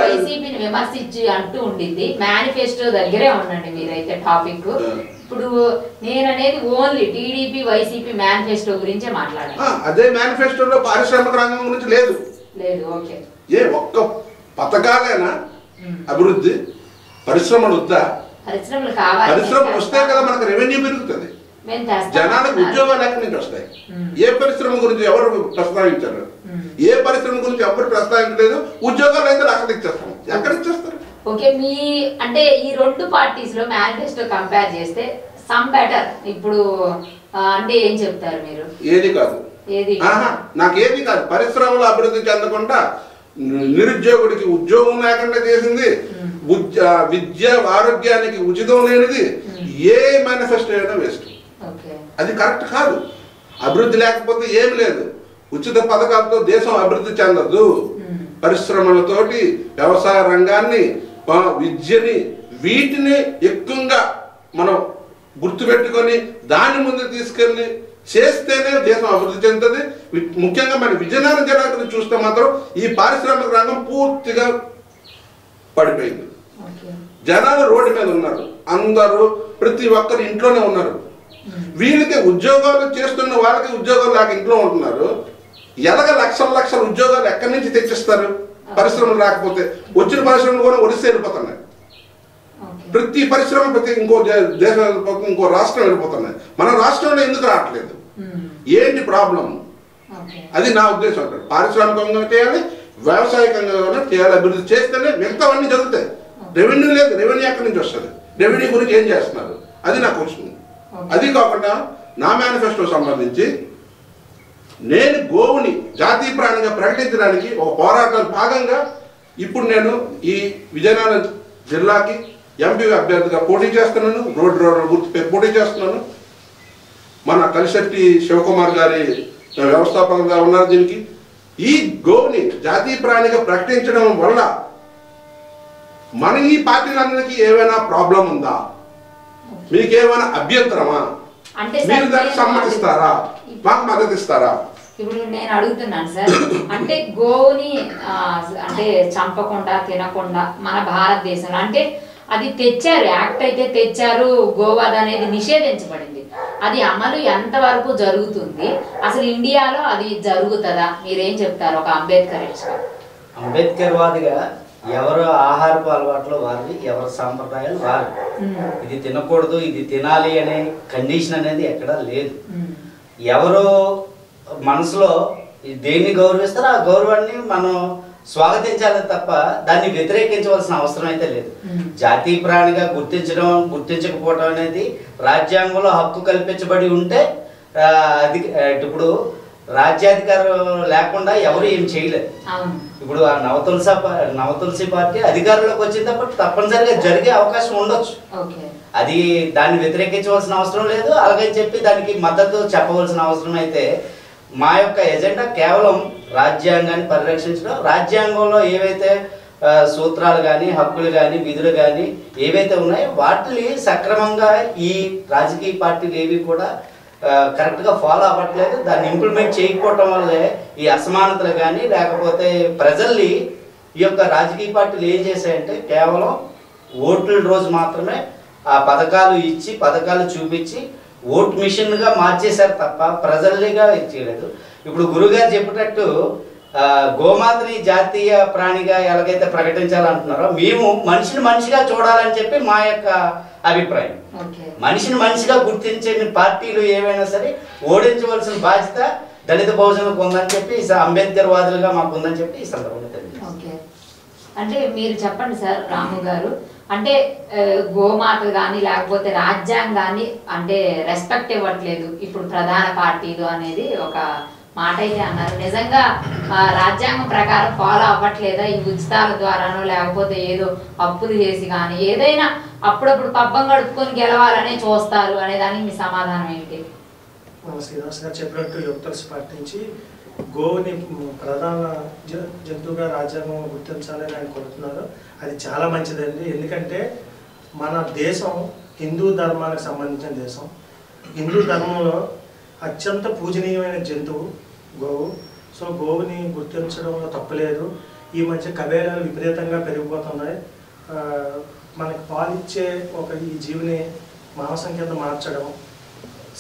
A: వైసీపీని విమర్శించి అంటూ ఉండింది. మేనిఫెస్టో దగ్గరే ఉండండి మీరైతే టాపిక్. ఇప్పుడు నేననేది ఓన్లీ టీడీపీ వైసీపీ మేనిఫెస్టో గురించే మాట్లాడాను.
B: అదే మేనిఫెస్టోలో పారిశ్రామిక రంగం గురించి లేదు.
A: ఓకే,
B: ఏ ఒక్క పథకాలైనా అభివృద్ధి, పరిశ్రమలు వద్దా?
A: పరిశ్రమలు కావాలి.
B: పరిశ్రమలు వస్తే కదా మనకు రెవెన్యూ పెరుగుతుంది, జనాలకు ఉద్యోగాలు ఎక్కడి నుంచి వస్తాయి. ఏ పరిశ్రమ గురించి ఎవరు ప్రస్తావించారు? ఏ పరిశ్రమ గురించి ఎవరు ప్రస్తావించలేదు. ఉద్యోగాలు అయితే అక్కడ ఇచ్చేస్తాం. ఎక్కడ ఇచ్చేస్తారు?
A: ఓకే, మీ అంటే ఈ రెండు పార్టీస్ లో మేనిఫెస్టో కంపేర్ చేస్తే సమ్ బెటర్ ఇప్పుడు అంటే ఏం చెప్తారు మీరు?
B: ఏది కాదు, నాకేది కాదు. పరిశ్రమలు అభివృద్ధి చెందకుండా నిరుద్యోగుడికి ఉద్యోగం లేకుండా చేసింది, విద్య ఆరోగ్యానికి ఉచితం లేనిది ఏ మేనిఫెస్టో అయినా వేస్ట్. అది కరెక్ట్ కాదు. అభివృద్ధి లేకపోతే ఏమి లేదు. ఉచిత పథకాలతో దేశం అభివృద్ధి చెందదు. పరిశ్రమలతోటి వ్యవసాయ రంగాన్ని, విద్యని, వీటిని ఎక్కువగా మనం గుర్తుపెట్టుకొని దాని ముందు తీసుకెళ్ళి చేస్తేనే దేశం అభివృద్ధి చెందుతుంది. ముఖ్యంగా మన విజయనగరం జిల్లా గురించి చూస్తే మాత్రం ఈ పారిశ్రామిక రంగం పూర్తిగా పడిపోయింది. జనాలు రోడ్డు మీద ఉన్నారు, అందరూ ప్రతి ఒక్కరు ఇంట్లోనే ఉన్నారు. వీళ్ళకి ఉద్యోగాలు చేస్తున్న వాళ్ళకి ఉద్యోగాలు లేక ఇంట్లో ఉంటున్నారు. లక్షల ఉద్యోగాలు ఎక్కడి నుంచి తెచ్చిస్తారు? పరిశ్రమలు రాకపోతే. వచ్చిన పరిశ్రమలు కూడా ఒడిస్సా వెళ్ళిపోతున్నాయి. ప్రతి పరిశ్రమ ఇంకో దేశం వెళ్ళిపోతుంది, ఇంకో రాష్ట్రం వెళ్ళిపోతున్నాయి. మన రాష్ట్రంలో ఎందుకు రావట్లేదు? ఏంటి ప్రాబ్లం? అది నా ఉద్దేశం. పారిశ్రామికంగా చేయాలి, వ్యవసాయకంగా చేయాలి. అభివృద్ధి చేస్తేనే మిగతావన్నీ జరుగుతాయి. రెవెన్యూ లేదు, రెవెన్యూ ఎక్కడి నుంచి వస్తుంది? రెవెన్యూ గురించి ఏం చేస్తున్నారు? అది నా క్వశ్చన్. అది కాకుండా నా మేనిఫెస్టో సంబంధించి నేను గోవుని జాతీయ ప్రాణిగా ప్రకటించడానికి ఒక పోరాటం భాగంగా ఇప్పుడు నేను ఈ విజయనగరం జిల్లాకి ఎంపీ అభ్యర్థిగా పోటీ చేస్తున్నాను. రోడ్డు గుర్తుపై పోటీ చేస్తున్నాను. మన కలిశెట్టి శివకుమార్ గారి వ్యవస్థాపకులుగా ఉన్నారు. దీనికి ఈ గోవుని జాతీయ ప్రాణిగా ప్రకటించడం వల్ల మన ఈ పార్టీలందరికీ ఏమైనా ప్రాబ్లం ఉందా? మీకేమైనా అభ్యంతరమా? మీరు దానికి సమ్మతిస్తారా? మాకు మద్దతు ఇస్తారా?
A: ఇప్పుడు నేను అడుగుతున్నాను సార్, అంటే గోవుని అంటే చంపకుండా తినకుండా మన భారతదేశంలో అంటే అది తెచ్చారు, యాక్ట్ అయితే తెచ్చారు, గోవధ అనేది నిషేధించబడింది. అది అమలు ఎంతవరకు జరుగుతుంది? అసలు ఇండియాలో అది జరుగుతుందా? మీరేం చెప్తారు ఒక
E: అంబేద్కర్ వాదిగా? ఎవరు ఆహారపు అలవాట్లు వారివి, ఎవరి సాంప్రదాయాలు వారి. ఇది తినకూడదు, ఇది తినాలి అనే కండిషన్ అనేది ఎక్కడా లేదు. ఎవరు మనసులో దేన్ని గౌరవిస్తారో ఆ గౌరవాన్ని మనం స్వాగతించాలి తప్ప దాన్ని వ్యతిరేకించవలసిన అవసరం అయితే లేదు. జాతీయ ప్రాణిగా గుర్తించకపోవడం అనేది రాజ్యాంగంలో హక్కు కల్పించబడి ఉంటే అది ఇప్పుడు రాజ్యాధికారం లేకుండా ఎవరు ఏం చేయలేదు. ఇప్పుడు ఆ నవతులసి పార్టీ అధికారంలోకి వచ్చినప్పుడు తప్పనిసరిగా జరిగే అవకాశం ఉండొచ్చు. అది దాన్ని వ్యతిరేకించవలసిన అవసరం లేదు. అలాగని చెప్పి దానికి మద్దతు చెప్పవలసిన అవసరం అయితే మా యొక్క ఎజెండా కేవలం రాజ్యాంగాన్ని పరిరక్షించడం, రాజ్యాంగంలో ఏవైతే సూత్రాలు కానీ హక్కులు కానీ విధులు కానీ ఏవైతే ఉన్నాయో వాటిని సక్రమంగా ఈ రాజకీయ పార్టీలు ఏవి కూడా కరెక్ట్గా ఫాలో అవ్వట్లేదు. దాన్ని ఇంప్లిమెంట్ చేయకపోవటం వల్లే ఈ అసమానతలు కానీ లేకపోతే ప్రజల్ని ఈ యొక్క రాజకీయ పార్టీలు ఏం చేశాయంటే కేవలం ఓట్ల రోజు మాత్రమే ఆ పథకాలు ఇచ్చి పథకాలు చూపించి ఓట్ మిషన్గా మార్చేశారు తప్ప ప్రజల్నిగా చేయలేదు. ఇప్పుడు గురుగారు చెప్పేటట్టు గోమాతని జాతీయ ప్రాణిగా ఎలాగైతే ప్రకటించాలంటున్నారో మేము మనిషిని మనిషిగా చూడాలని చెప్పి మా యొక్క అభిప్రాయం. మనిషిని మనిషిగా గుర్తించే పార్టీలు ఏవైనా సరే ఓడించవలసిన బాధ్యత దళిత బహుజనులకు ఉందని చెప్పి అంబేద్కర్ వాదులుగా మాకు ఉందని చెప్పి ఈ సందర్భంగా తెలియదు.
A: అంటే మీరు చెప్పండి సార్ రాము గారు, అంటే గోమాత కానీ లేకపోతే రాజ్యాంగాన్ని అంటే రెస్పెక్ట్ ఇవ్వట్లేదు ఇప్పుడు ప్రధాన పార్టీలు అనేది ఒక మాట అయితే అన్నారు. నిజంగా రాజ్యాంగం ప్రకారం ఫాలో అవ్వట్లేదా ఈ ఉచితాల ద్వారానో లేకపోతే ఏదో అప్పులు చేసి కానీ ఏదైనా అప్పుడప్పుడు పబ్బం గడుపుకొని గెలవాలనే చూస్తారు అనే దానికి మీ సమాధానం ఏంటి?
D: శ్రీనివాస్ గారు చెప్పినట్టు యువతల్స్ పార్టీ నుంచి గోవుని ప్రధాన జంతువుగా రాజ్యాంగం గుర్తించాలని ఆయన కోరుతున్నారు. అది చాలా మంచిదండి. ఎందుకంటే మన దేశం హిందూ ధర్మానికి సంబంధించిన దేశం. హిందూ ధర్మంలో అత్యంత పూజనీయమైన జంతువు గోవు. సో గోవుని గుర్తించడంలో తప్పులేదు. ఈ మధ్య కబేలాలు విపరీతంగా పెరిగిపోతున్నాయి. మనకి పాలిచ్చే ఈ జీవిని మాంసం కింద మార్చడం,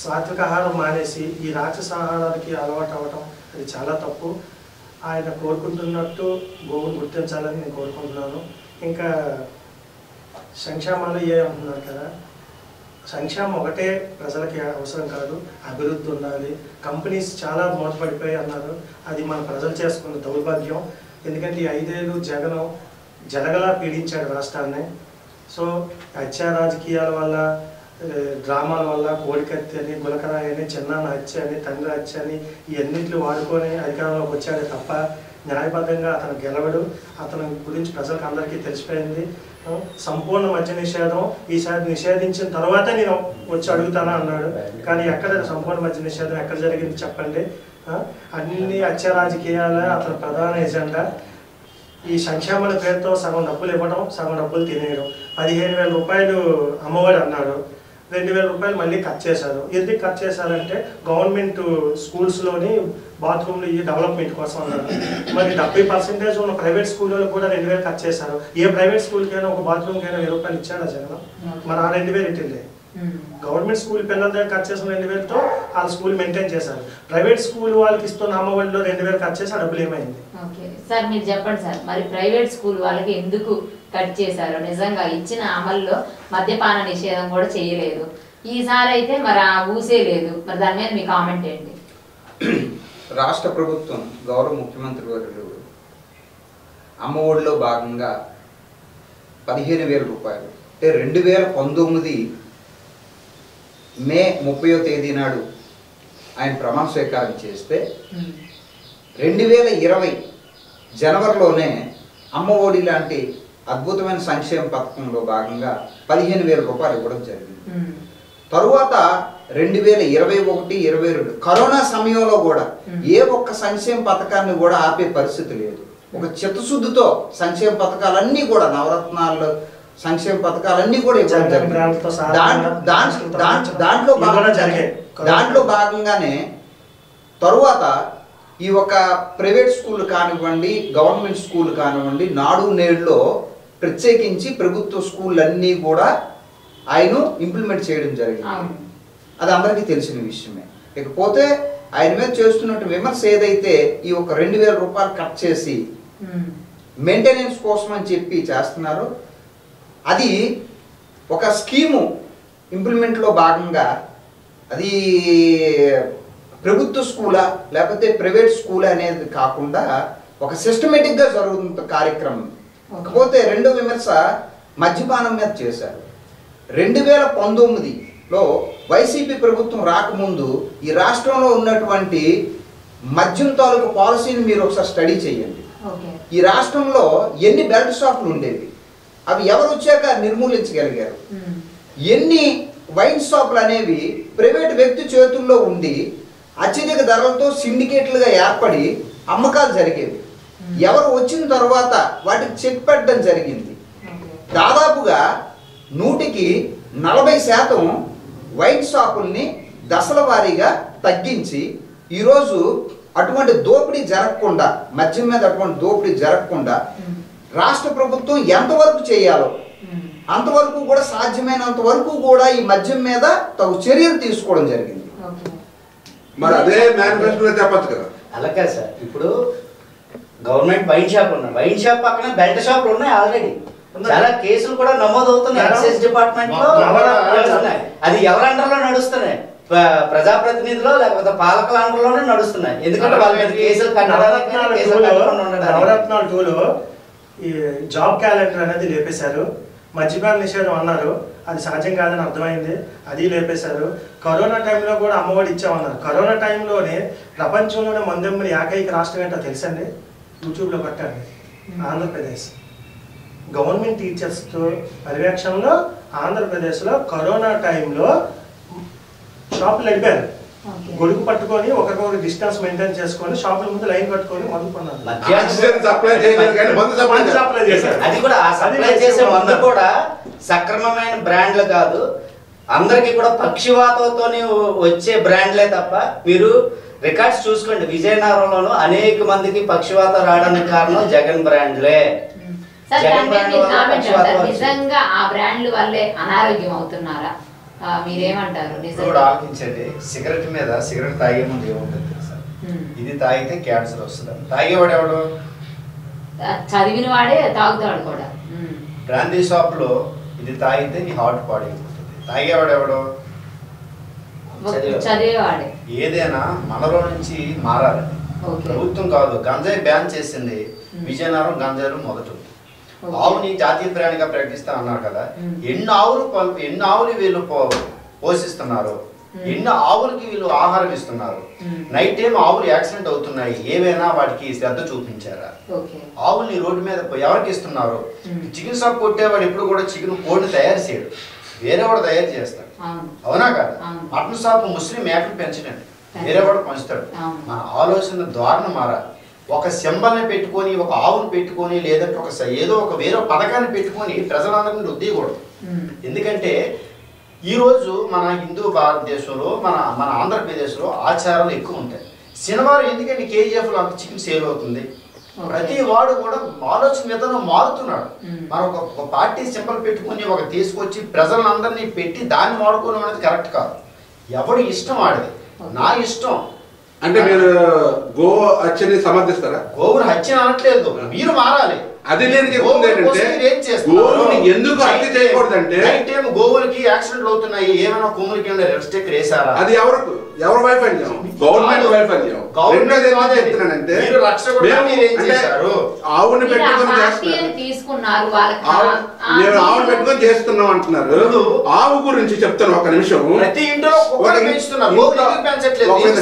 D: సాత్విక ఆహారం మానేసి ఈ రాక్షస ఆహారానికి అలవాటు అవ్వటం అది చాలా తప్పు. ఆయన కోరుకుంటున్నట్టు గోవును గుర్తించాలని నేను కోరుకుంటున్నాను. ఇంకా సంక్షేమాలు అంటున్నారు కదా, సంక్షేమం ఒకటే ప్రజలకి అవసరం కాదు, అభివృద్ధి ఉండాలి. కంపెనీస్ చాలా మూతపడిపోయి అన్నారు. అది మన ప్రజలు చేసుకున్న దౌర్భాగ్యం. ఎందుకంటే ఈ 5 ఏళ్ళు జగన్ జలగలా పీడించాడు రాష్ట్రాన్ని. సో హత్య రాజకీయాల వల్ల, డ్రామాల వల్ల, కోడికత్తి అని, గులకరాయి అని, చిన్నాన్న హత్య అని, తండ్రి హత్య అని ఇవన్నింటిని వాడుకొని అధికారంలోకి వచ్చాడే తప్ప న్యాయబద్ధంగా అతను గెలవడు. అతని గురించి ప్రజలకు అందరికీ తెలిసిపోయింది. సంపూర్ణ మద్య నిషేధం ఈసారి నిషేధించిన తర్వాత నేను వచ్చి అడుగుతానా అన్నాడు. కానీ ఎక్కడ సంపూర్ణ మద్య నిషేధం ఎక్కడ జరిగింది చెప్పండి? అన్ని హత్య రాజకీయాలే అతని ప్రధాన ఎజెండా. ఈ సంక్షేమాల పేరుతో సగం డబ్బులు ఇవ్వడం, సగం డబ్బులు తినేయడం. 15,000 రూపాయలు అమ్మఒడి అన్నాడు, 2,000 రూపాయలు మళ్ళీ కట్ చేశారు. ఎందుకు కట్ చేశారంటే గవర్నమెంట్ స్కూల్స్లోని బాత్రూమ్లు ఈ డెవలప్మెంట్ కోసం అన్నారు. మరి 70% ఉన్న ప్రైవేట్ స్కూల్లో కూడా 2,000 కట్ చేశారు. ఏ ప్రైవేట్ స్కూల్కైనా ఒక బాత్రూమ్కైనా 1,000 రూపాయలు ఇచ్చాడా జగన్? మరి ఆ 2,000 ఇట్టింది. గవర్నమెంట్ స్కూల్ పిల్లల దగ్గర కట్ చేసిన 2,000తో వాళ్ళ స్కూల్ మెయింటైన్ చేశారు. ప్రైవేట్ స్కూల్ వాళ్ళకి ఇస్తున్న అమ్మఒడిలో 2,000 కట్ చేసి ఆ డబ్బులు ఏమైంది?
A: ఓకే సార్, మీరు చెప్పండి సార్, మరి ప్రైవేట్ స్కూల్ వాళ్ళకి ఎందుకు కట్ చేశారు? నిజంగా ఇచ్చిన అమల్లో మద్యపాన నిషేధం కూడా చేయలేదు. ఈసారి అయితే మరి ఆ ఊసే లేదు. మరి దాని మీద మీ కామెంట్ ఏంటి?
C: రాష్ట్ర ప్రభుత్వం గౌరవ ముఖ్యమంత్రి వర్యులు అమ్మఒడిలో భాగంగా 15,000 రూపాయలు అంటే 2019 మే 30వ తేదీ నాడు ఆయన ప్రమాణ స్వీకారం చేస్తే 2020 జనవరిలోనే అమ్మఒడి లాంటి అద్భుతమైన సంక్షేమ పథకంలో భాగంగా 15,000 రూపాయలు ఇవ్వడం జరిగింది. తరువాత 2021, 22 కరోనా సమయంలో కూడా ఏ ఒక్క సంక్షేమ పథకాన్ని కూడా ఆపే పరిస్థితి లేదు. ఒక చిత్తశుద్ధితో సంక్షేమ పథకాలన్నీ కూడా, నవరత్నాలు సంక్షేమ పథకాలన్నీ కూడా ఇవ్వడం జరిగింది. దాంట్లో భాగంగానే తరువాత ఈ ఒక ప్రైవేట్ స్కూల్ కానివ్వండి, గవర్నమెంట్ స్కూల్ కానివ్వండి, నాడు నేడులో ప్రత్యేకించి ప్రభుత్వ స్కూళ్ళన్నీ కూడా ఆయన ఇంప్లిమెంట్ చేయడం జరిగింది. అది అందరికీ తెలిసిన విషయమే. ఇకపోతే ఆయన మీద చేస్తున్నట్టు విమర్శ ఏదైతే ఈ ఒక 2,000 రూపాయలు కట్ చేసి మెయింటెనెన్స్ కోసం అని చెప్పి చేస్తున్నారు, అది ఒక స్కీము ఇంప్లిమెంట్లో భాగంగా అది ప్రభుత్వ స్కూలా లేకపోతే ప్రైవేట్ స్కూల్ అనేది కాకుండా ఒక సిస్టమేటిక్గా జరుగుతున్న కార్యక్రమం. కాకపోతే రెండో విమర్శ మద్యపానం మీద చేశారు. 2019లో వైసీపీ ప్రభుత్వం రాకముందు ఈ రాష్ట్రంలో ఉన్నటువంటి మద్యం తాలూకు పాలసీని మీరు ఒకసారి స్టడీ చేయండి. ఈ రాష్ట్రంలో ఎన్ని బెల్ట్ షాపులు ఉండేవి, అవి ఎవరు వచ్చాక నిర్మూలించగలిగారు? ఎన్ని వైన్ షాపులు అనేవి ప్రైవేట్ వ్యక్తి చేతుల్లో ఉండి అత్యధిక ధరలతో సిండికేట్లుగా ఏర్పడి అమ్మకాలు జరిగేవి. ఎవరు వచ్చిన తర్వాత వాటికి చెక్ పెట్టడం జరిగింది. దాదాపుగా 100కి 40% వైన్ షాపుల్ని దశల వారీగా తగ్గించి ఈరోజు అటువంటి దోపిడీ జరగకుండా, మద్యం మీద అటువంటి దోపిడీ జరగకుండా రాష్ట్ర ప్రభుత్వం ఎంతవరకు చేయాలో అంతవరకు కూడా, సాధ్యమైనంత వరకు కూడా ఈ మద్యం మీద తగు చర్యలు తీసుకోవడం జరిగింది.
B: మరి అదే మేనిఫెస్టోలో చెప్పచ్చు కదా.
E: అలాగే సార్, ఇప్పుడు గవర్నమెంట్ వైన్ షాప్ ఉన్నాయి, వైన్ షాప్ పక్కన బెల్ట్ షాపులు ఉన్నాయి. ఆల్రెడీ చాలా కేసులు కూడా నమోదు అవుతున్నాయి ఎక్సైజ్ డిపార్ట్మెంట్ లో. అది ఎవరి అండర్లో నడుస్తున్నాయి? ప్రజాప్రతినిధులు లేకపోతే పాలకుల అండర్లోనే నడుస్తున్నాయి. ఎందుకంటే వాళ్ళ మీద కేసులు
D: నవరత్నాలు 2లో ఈ జాబ్ క్యాలెండర్ అనేది లేపేశారు. మద్యపాన నిషేధం అన్నారు, అది సాధ్యం కాదని అర్థమైంది, అది లేపేశారు. కరోనా టైంలో కూడా అమ్మఒడి ఇచ్చామన్నారు. కరోనా టైంలోనే ప్రపంచంలోనే మందెమ్మిన ఏకైక రాష్ట్రం ఏంటో తెలుసండి, యూట్యూబ్లో కొట్టండి, ఆంధ్రప్రదేశ్. గవర్నమెంట్ టీచర్స్తో పర్యవేక్షణలో ఆంధ్రప్రదేశ్లో కరోనా టైంలో షాపులు నడిపారు. గొడుగు పట్టుకొని ఒకరికొకరు డిస్టెన్స్ మెయింటైన్ చేసుకొని షాపుల ముందు లైన్ కట్టుకొని మందు కొన్నారు.
E: అది కూడా ఆ సప్లై చేసే మందు కూడా సక్రమమైన బ్రాండ్లు కాదు, అందరికి కూడా పక్షివాతంతో వచ్చే బ్రాండ్లే తప్ప. మీరు రికార్డ్స్ చూసుకోండి, విజయనగరంలోనూ అనేక మందికి పక్షివాతం రావడానికి కారణం జగన్ బ్రాండ్లే.
A: నిజంగా ఆ బ్రాండ్ల వల్లే అనారోగ్యం అవుతున్నారా? మీరేమంటారు?
F: ఆలోచించండి, సిగరెట్ మీద సిగరెట్ తాగే ముందు ఏముంటుంది తెలుసా? ఇది తాగితే క్యాన్సర్ వస్తుంది. తాగేవాడు ఎవడు?
A: చదివిన వాడే తాగుతాడు కూడా.
F: బ్రాందీ షాప్ లో ఇది తాగితే నీ హార్ట్ పాడైపోతుంది. తాగేవాడు ఎవడు?
A: చదివేవాడే.
F: ఏదైనా మనలో నుంచి మారాలి. ప్రభుత్వం కాదు, గంజాయి బ్యాన్ చేసింది విజయనగరం. గంజాయిలో మొదటి ఆవుని జాతీయ ప్రాణిగా ప్రకటిస్తా అన్నారు కదా, ఎన్ని ఆవులు వీళ్ళు పోషిస్తున్నారు, ఎన్ని ఆవులకి వీళ్ళు ఆహారం ఇస్తున్నారు. నైట్ టైం ఆవులు యాక్సిడెంట్ అవుతున్నాయి, ఏవైనా వాటికి శ్రద్ధ చూపించారా? ఆవుల్ని రోడ్డు మీద ఎవరికి ఇస్తున్నారు? చికెన్ షాప్ కొట్టేవాడు ఎప్పుడు కూడా చికెన్ కోడిని తయారు చేయడు, వేరేవాడు తయారు చేస్తాడు, అవునా కదా? మటన్ షాప్ ముస్లిం మేకలు పెంచడండి, వేరేవాడు పంచుతాడు. మన ఆలోచన ధోరణి మారాలి. ఒక సింబల్ని పెట్టుకొని, ఒక ఆవును పెట్టుకొని, లేదంటే ఏదో ఒక వేరే పథకాన్ని పెట్టుకొని ప్రజలందరినీ రుద్దీయకూడదు. ఎందుకంటే ఈరోజు మన హిందూ భారతదేశంలో, మన ఆంధ్రప్రదేశ్లో ఆచారాలు ఎక్కువ ఉంటాయి. శనివారం ఎందుకంటే కేజీఎఫ్లో అంత చికెన్ సేల్ అవుతుంది. ప్రతి వాడు కూడా ఆలోచన విధానం మారుతున్నాడు. మనం ఒక పార్టీ సింబల్ పెట్టుకుని ఒక తీసుకొచ్చి ప్రజలందరినీ పెట్టి దాన్ని వాడుకోవడం అనేది కరెక్ట్ కాదు. ఎవడు ఇష్టం వాడిది, నా ఇష్టం.
B: అంటే మీరు గో హత్యని సమర్థిస్తారా?
F: గోవుని హత్య అనట్లేదు, మీరు మారాలి.
B: అది నేను చెప్తుంది ఏంటంటే, గోవుని ఎందుకు హత్య చేయకూడదంటే,
F: గోవులకి యాక్సిడెంట్లు అవుతున్నాయి, ఏమైనా కొమ్ములకి రెడ్ స్టిక్కర్ వేసారా?
B: అది ఎవరు వైఫల్యం? గవర్నమెంట్ వైఫల్యం. చెప్తున్నానంటే, ఆవుని పెట్టుకొని నేను ఆవుని పెట్టుకొని చేస్తున్నాం అంటున్నారు. ఆవు గురించి చెప్తాను ఒక నిమిషం.
F: ప్రతి ఇంట్లో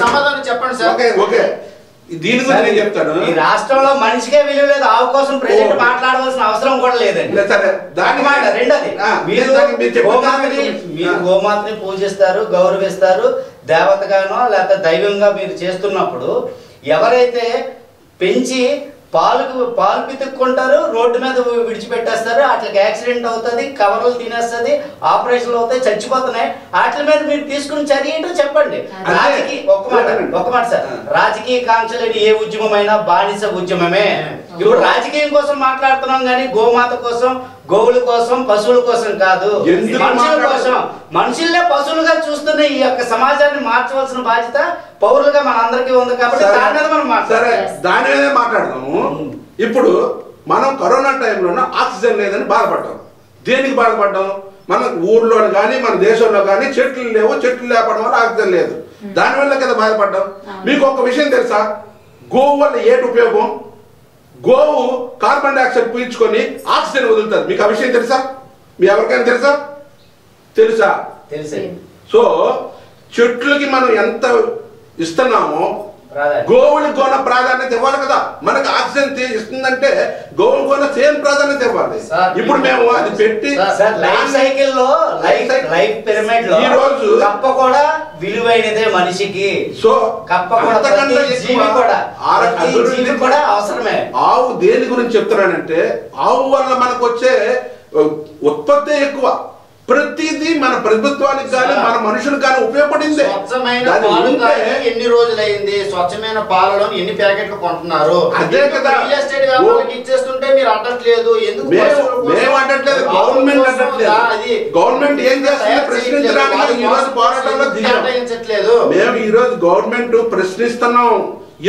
F: సమాధానం చెప్పండి సార్.
B: ఓకే, దీని గురించి నేను చెప్తాను.
E: ఈ రాష్ట్రంలో మనిషికే విలువ లేదు, ఆవు కోసం ప్రెసిడెంట్ మాట్లాడవలసిన అవసరం కూడా లేదండి.
B: దాని
E: మాట రెండోది, మీరు గోమాతని పూజిస్తారు, గౌరవిస్తారు, దేవతగానో లేకపోతే దైవంగా మీరు చేస్తున్నప్పుడు ఎవరైతే పెంచి పాలు పితుక్కుంటారు, రోడ్డు మీద విడిచిపెట్టేస్తారు, వాటికి యాక్సిడెంట్ అవుతుంది, కవర్లు తినేస్తుంది, ఆపరేషన్లు అవుతాయి, చచ్చిపోతున్నాయి. వాటి మీద మీరు తీసుకుని చర్య ఏంటో చెప్పండి. ఒక మాట సార్, రాజకీయ కాంక్షలేని ఏ ఉద్యమమైనా బానిస ఉద్యమమే. ఇప్పుడు రాజకీయం కోసం మాట్లాడుతున్నాం కానీ గోమాత కోసం, గోవుల కోసం, పశువుల కోసం కాదు, మనుషుల కోసం. మనుషులనే పశువులుగా చూస్తున్న ఈ యొక్క సమాజాన్ని మార్చవలసిన బాధ్యత పౌరులుగా మనందరికీ ఉంది. కాబట్టి దాని మీద మనం
B: దాని మీదే మాట్లాడదాము. ఇప్పుడు మనం కరోనా టైంలో ఆక్సిజన్ లేదని బాధపడ్డాం. దేనికి బాధపడ్డాం? మన ఊర్లో కానీ మన దేశంలో కానీ చెట్లు లేవు, చెట్లు లేపడం వల్ల ఆక్సిజన్ లేదు, దానివల్ల కదా బాధపడ్డాం. మీకు ఒక విషయం తెలుసా? గోవు వల్ల ఏంటి ఉపయోగం? గోవు కార్బన్ డైఆక్సైడ్ పీల్చుకొని ఆక్సిజన్ వదులుతుంది. మీకు ఆ విషయం తెలుసా? మీ ఎవరికైనా తెలుసా?
E: తెలుసా?
B: సో చెట్లకి మనం ఎంత ఇస్తున్నామో గోవులకు కూడా ప్రాధాన్యత ఇవ్వాలి కదా. మనకు ఆక్సిజన్ ఇస్తుందంటే గోవులు కూడా సేమ్ ప్రాధాన్యత ఇవ్వాలి. ఇప్పుడు మేము అది పెట్టి
E: లైఫ్ సైకిల్ లో లైఫ్ పిరమిడ్ లో ఈ రోజు కప్ప కూడా విలువైనదే మనిషికి.
B: సో
E: కప్ప కూడా అవసరమే.
B: ఆవు దేని గురించి చెప్తున్నానంటే, ఆవు వల్ల మనకు వచ్చే ఉత్పత్తి ఎక్కువ. ప్రతిదీ మన ప్రభుత్వానికి కానీ మన మనుషులకు కానీ ఉపయోగపడింది.
F: ఎన్ని రోజులైంది స్వచ్ఛమైన పాలలో ఎన్ని ప్యాకెట్లు కొంటున్నారు? అదే కదా రియల్ ఎస్టేట్ వ్యాపారులకు ఇచ్చేస్తుంటే మీరు అడ్డట్లేదు. ఎందుకు
B: మేము అడ్డట్లేదు, గవర్నమెంట్ అడ్డట్లేదు. గవర్నమెంట్ ఏం చేస్తుంది ప్రశ్నించడానికి ఈ రోజు పోరాటంలో దిగట్లేదు. మేము ఈ రోజు గవర్నమెంట్ ప్రశ్నిస్తున్నాం,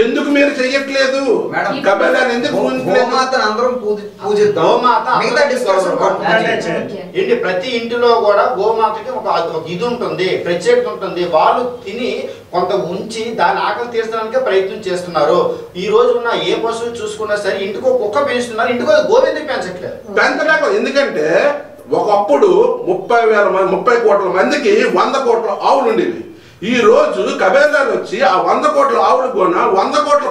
B: ఎందుకు మీరు చెయ్యట్లేదు?
F: ప్రతి ఇంటిలో కూడా గోమాతకి ఒక ఇది ఉంటుంది, ప్రత్యేకత ఉంటుంది. వాళ్ళు తిని కొంత ఉంచి దాని ఆకలి తీర్చడానికి ప్రయత్నం చేస్తున్నారు. ఈ రోజు ఉన్న ఏ పశువు చూసుకున్నా సరే ఇంటికో కుక్క పెంచుతున్నారు, ఇంటికో గోవిందకి పెంచట్లేదు.
B: ఎందుకంటే అప్పుడు 30 కోట్ల మందికి 100 కోట్ల ఆవులు ఉండేవి. ఈ రోజు కబేర్దారు వచ్చి ఆ 100 కోట్ల ఆవులు కొన్నా 100 కోట్ల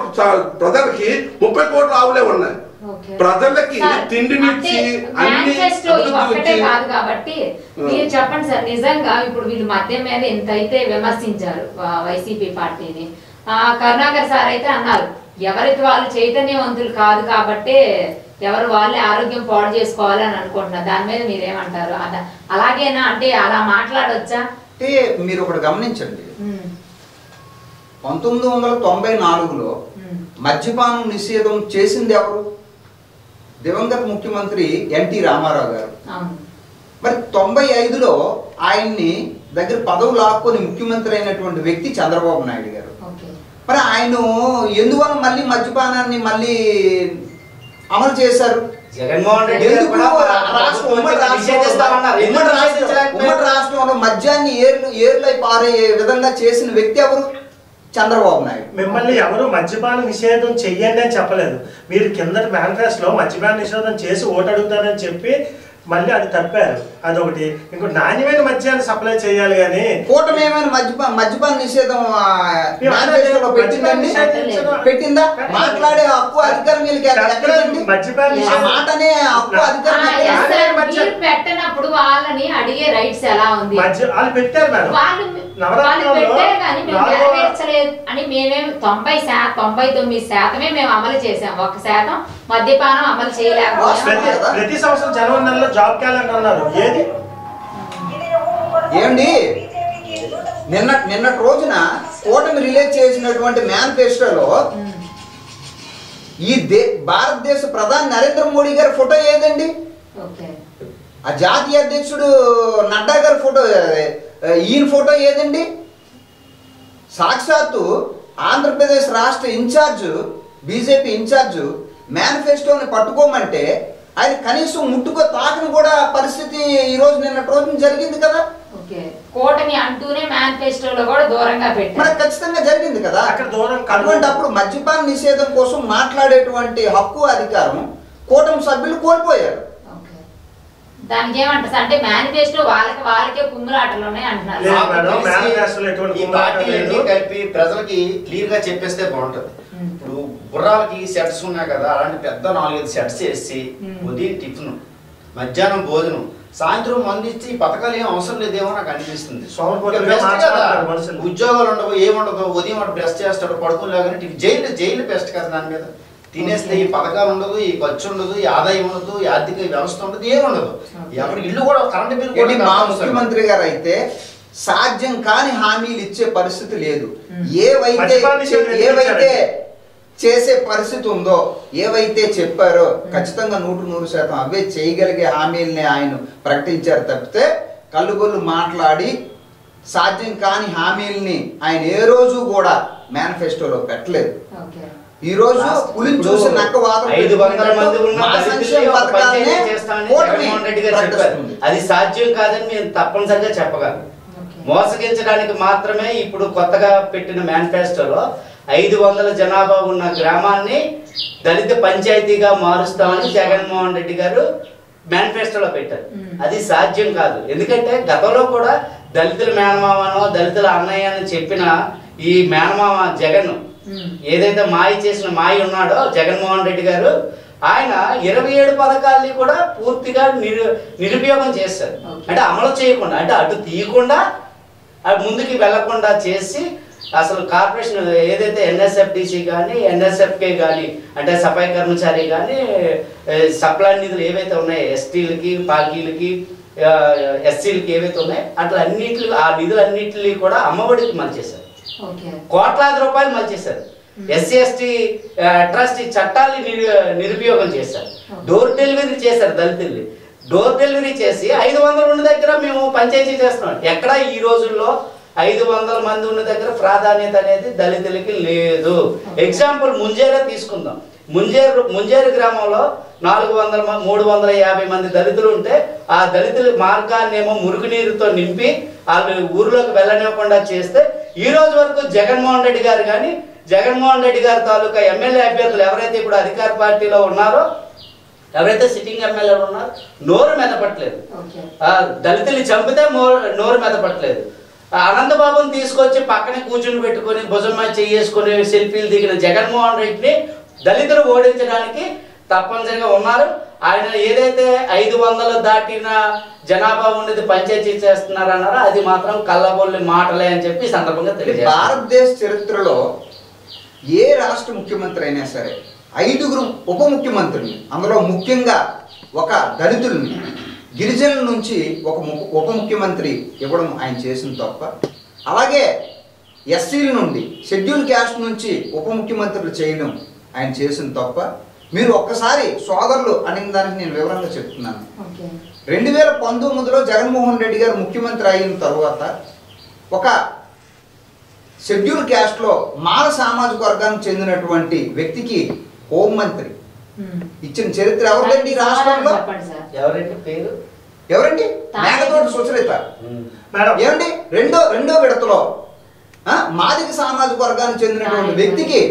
B: ప్రజలకి 30 కోట్ల ఆవులే ఉన్నాయి. ప్రజలకి తిండినిచ్చి అన్ని
A: కాదు కాబట్టి మీరు చెప్పండి సార్, నిజంగా ఇప్పుడు వీళ్ళు మద్యం మీద ఎంతైతే విమర్శించారు వైసీపీ పార్టీని, కరుణాకర్ సార్ అయితే అన్నారు ఎవరికి వాళ్ళు చైతన్యవంతులు కాదు కాబట్టి ఎవరు వాళ్ళే ఆరోగ్యం పాడు చేసుకోవాలి అని అనుకుంటున్నారు. దాని మీద మీరేమంటారు? అలాగేనా అంటే అలా మాట్లాడొచ్చా?
C: అంటే మీరు ఒకటి గమనించండి, 1994లో మద్యపానం నిషేధం చేసింది ఎవరు? దివంగత ముఖ్యమంత్రి ఎన్టీ రామారావు గారు. మరి 95లో ఆయన్ని దగ్గర పదవి లాక్కొని ముఖ్యమంత్రి అయినటువంటి వ్యక్తి చంద్రబాబు నాయుడు గారు. మరి ఆయన ఎందువల్ల మళ్ళీ మద్యపానాన్ని మళ్ళీ అమలు చేశారు?
E: జగన్మోహన్ రెడ్డి
C: ఉమ్మడి రాష్ట్రంలో మద్యాన్ని ఏర్లై పారే విధంగా చేసిన వ్యక్తి ఎవరు? చంద్రబాబు నాయుడు.
D: మిమ్మల్ని ఎవరు మద్యపాన నిషేధం చెయ్యండి అని చెప్పలేదు. మీరు కిందటి మేనిఫెస్టోలో మద్యపాన నిషేధం చేసి ఓటు అడుగుతారని చెప్పి మళ్ళీ అది తప్పారు. అదొకటి. ఇంకోటి నాణ్యమైన మద్యాన్ని సప్లై చేయాలి కానీ
C: కూటమి ఏమైనా మద్యపాన నిషేధం పెట్టిందా? మాట్లాడే హక్కు అధికారం మాటనే హక్కు అధికారం
A: పెట్టినప్పుడు వాళ్ళని అడిగే రైట్స్ ఎలా ఉంది?
D: వాళ్ళు పెట్టారు మేడం.
A: అని మేమేం 99% మేము అమలు చేసాం. 1% మద్యపానం అమలు చేయలేకపోతే
D: ప్రతి సంవత్సరం జనవరి నెలలో జాబ్ క్యాలెండర్ అన్నారు. ఏది
C: ఏమండి? నిన్నటి రోజున కూటమి రిలీజ్ చేసినటువంటి మేనిఫెస్టోలో ఈ భారతదేశ ప్రధాని నరేంద్ర మోడీ గారి ఫోటో ఏదండి? ఆ జాతీయ అధ్యక్షుడు నడ్డా గారి ఫోటో, ఈయన ఫోటో ఏదండి? సాక్షాత్తు ఆంధ్రప్రదేశ్ రాష్ట్ర ఇన్ఛార్జ్, బీజేపీ ఇన్ఛార్జ్ మేనిఫెస్టోని పట్టుకోమంటే ఆయన కనీసం ముట్టుకో తాకని కూడా పరిస్థితి ఈ రోజు నిన్నటి రోజున జరిగింది కదా.
A: కూటమి అంటూనే మేనిఫెస్టోలో కూడా దూరంగా పెట్టారు.
C: మనకు ఖచ్చితంగా జరిగింది కదా. అటువంటి అప్పుడు మద్యపాన నిషేధం కోసం మాట్లాడేటువంటి హక్కు అధికారం కూటమి సభ్యులు కోల్పోయారు.
A: దానికి ఏమంటారు అంటే మేనిఫెస్టో వాళ్ళకే కుమ్ములాటలోనే అంటున్నారు.
F: ఈ పార్టీలన్నీ కలిపి ప్రజలకి క్లియర్ గా చెప్పేస్తే బాగుంటది. ఇప్పుడు గుర్రాలకి సెట్స్ ఉన్నాయి కదా, అలాంటి పెద్ద 4-5 సెట్స్ వేసి ఉదయం టిఫిన్, మధ్యాహ్నం భోజనం, సాయంత్రం మంది ఇచ్చి పథకాలు ఏం అవసరం లేదేమో నాకు అనిపిస్తుంది. ఉద్యోగాలు ఉండవు, ఏముండదు, ఉదయం వాడు బ్రష్ చేస్తాడు, పడుకోలేగానే జైలు బెస్ట్ కదా. దాని మీద తినేస్తే ఈ పథకాలు ఉండదు, ఈ ఖర్చు ఉండదు, ఈ ఆదాయం ఉండదు, ఈ ఆర్థిక వ్యవస్థ ఉండదు, ఏముండదు. ఎవరి ఇల్లు కూడా కరెంట్ బిల్ కూడా.
C: మా ముఖ్యమంత్రి గారు అయితే సాధ్యం కాని హామీలు ఇచ్చే పరిస్థితి లేదు. ఏవైతే చేసే పరిస్థితి ఉందో, ఏవైతే చెప్పారో ఖచ్చితంగా 100% అవే చేయగలిగే హామీల్ని ఆయన ప్రకటించారు తప్పితే కళ్ళుగొల్లు మాట్లాడి సాధ్యం కాని హామీల్ని ఆయన ఏ రోజు కూడా మేనిఫెస్టోలో పెట్టలేదు. ఈ రోజు పులిని చూసి నక్క వాదం
E: అది సాధ్యం కాదని మేము తప్పనిసరిగా చెప్పగలం. మోసగించడానికి మాత్రమే ఇప్పుడు కొత్తగా పెట్టిన మేనిఫెస్టోలో 500 జనాభా ఉన్న గ్రామాన్ని దళిత పంచాయతీగా మారుస్తామని జగన్మోహన్ రెడ్డి గారు మేనిఫెస్టోలో పెట్టారు. అది సాధ్యం కాదు. ఎందుకంటే గతంలో కూడా దళితుల మేనమామనో దళితుల అన్నయ్య అని చెప్పిన ఈ మేనమామ జగన్ ఏదైతే మాయ చేసిన మాయ ఉన్నాడో జగన్మోహన్ రెడ్డి గారు, ఆయన 27 పథకాలని కూడా పూర్తిగా నిరుపయోగం చేశారు. అంటే అమలు చేయకుండా, అంటే అటు తీయకుండా ముందుకి వెళ్లకుండా చేసి అసలు కార్పొరేషన్ ఏదైతే ఎన్ఎస్ఎఫ్డిసి కానీ ఎన్ఎస్ఎఫ్కే కానీ అంటే సఫాయి కర్మచారి కానీ సప్లై నిధులు ఏవైతే ఉన్నాయో ఎస్టీలకి పార్టీలకి ఎస్సీలకి ఏవైతే ఉన్నాయో అట్లా అన్నింటి ఆ నిధులన్నింటినీ కూడా అమ్మఒడికి మలిచేశారు. కోట్లాది రూపాయలు మలిచేశారు. ఎస్సీ ఎస్టీ ట్రస్ట్ చట్టాలని నిరుపయోగం చేశారు. డోర్ డెలివరీ చేశారు. దళితుల్ని డోర్ డెలివరీ చేసి 500 ఉన్న దగ్గర మేము పంచాయతీ చేస్తున్నాం. ఎక్కడ ఈ రోజుల్లో 500 మంది ఉన్న దగ్గర ప్రాధాన్యత అనేది దళితులకి లేదు. ఎగ్జాంపుల్ ముంజేరే తీసుకుందాం. ముంజేరు గ్రామంలో 350 మంది దళితులు ఉంటే ఆ దళితుల మార్గాన్ని ఏమో మురుగునీరుతో నింపి వాళ్ళు ఊర్లోకి వెళ్ళనివ్వకుండా చేస్తే ఈ రోజు వరకు జగన్మోహన్ రెడ్డి గారు కానీ జగన్మోహన్ రెడ్డి గారి తాలూకా ఎమ్మెల్యే అభ్యర్థులు ఎవరైతే ఇప్పుడు అధికార పార్టీలో ఉన్నారో ఎవరైతే సిట్టింగ్ ఎమ్మెల్యేలు ఉన్నారో నోరు మెదపట్లేదు. దళితుల్ని చంపితే నోరు మెదపట్లేదు. అనంతబాబుని తీసుకొచ్చి పక్కనే కూర్చుని పెట్టుకొని భుజం మీద చేసుకొని సెల్ఫీలు దిగిన జగన్మోహన్ రెడ్డిని దళితులు ఓడించడానికి తప్పనిసరిగా ఉన్నారు. ఆయన ఏదైతే 500 దాటిన జనాభా ఉండేది పంచాయతీ చేస్తున్నారన్నారో అది మాత్రం కళ్ళబొల్లి మాటలే అని చెప్పి ఈ సందర్భంగా తెలియదు.
C: భారతదేశ చరిత్రలో ఏ రాష్ట్ర ముఖ్యమంత్రి అయినా సరే 5 ఉప ముఖ్యమంత్రులు, అందులో ముఖ్యంగా ఒక దళితుల్ని గిరిజనుల నుంచి ఒక ఉప ముఖ్యమంత్రి ఇవ్వడం ఆయన చేసిన తప్ప, అలాగే ఎస్సీల నుండి షెడ్యూల్ క్యాస్ట్ నుంచి ఉప ముఖ్యమంత్రులు చేయడం ఆయన చేసిన తప్ప. మీరు ఒక్కసారి సోదరులు అనే దానికి నేను వివరంగా చెప్తున్నాను. 2019లో జగన్మోహన్ రెడ్డి గారు ముఖ్యమంత్రి అయిన తర్వాత ఒక షెడ్యూల్ క్యాస్ట్లో మాల సామాజిక వర్గానికి చెందినటువంటి వ్యక్తికి హోంమంత్రి ఇచ్చిన చరిత్ర ఎవరిదండి రాష్ట్రంలో?
E: ఎవరండి పేరు?
C: ఎవరండి? మేఘతోటి సుచరిత. ఏమండి రెండో విడతలో మాదిక సామాజిక వర్గానికి చెందినటువంటి వ్యక్తికి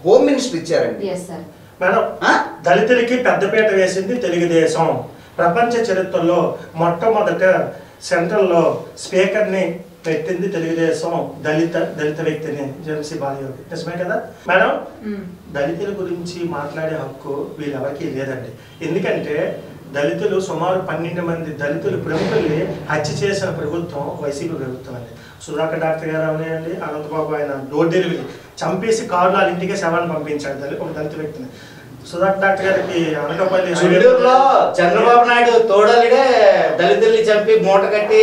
C: హోమ్ మినిస్టర్ ఇచ్చారండి.
D: మేడం, దళితులకి పెద్దపీట వేసింది తెలుగుదేశం. ప్రపంచ చరిత్రలో మొట్టమొదట సెంట్రల్లో స్పీకర్ని పెట్టింది తెలుగుదేశం, దళిత వ్యక్తిని జెన్సీ బాలయోగి. నిజమే కదా మేడం? దళితుల గురించి మాట్లాడే హక్కు వీళ్ళెవరికీ లేదండి. ఎందుకంటే దళితులు సుమారు 12 మంది దళితులు ప్రముఖుల్ని హత్య చేసిన ప్రభుత్వం వైసీపీ ప్రభుత్వం అండి. సుధాకర్ డాక్టర్ గారు అవనేయండి, అనంతబాబు ఆయన డోర్ డెలివరీ చంపేసి కారులో వాళ్ళ ఇంటికే శవాన్ని పంపించాడు ఒక దళిత వ్యక్తిని. సుధాకర్ డాక్టర్ గారికి అనకాపల్లి
E: చంద్రబాబు నాయుడు తోడలిడే దళితుల్ని చంపి మూట కట్టి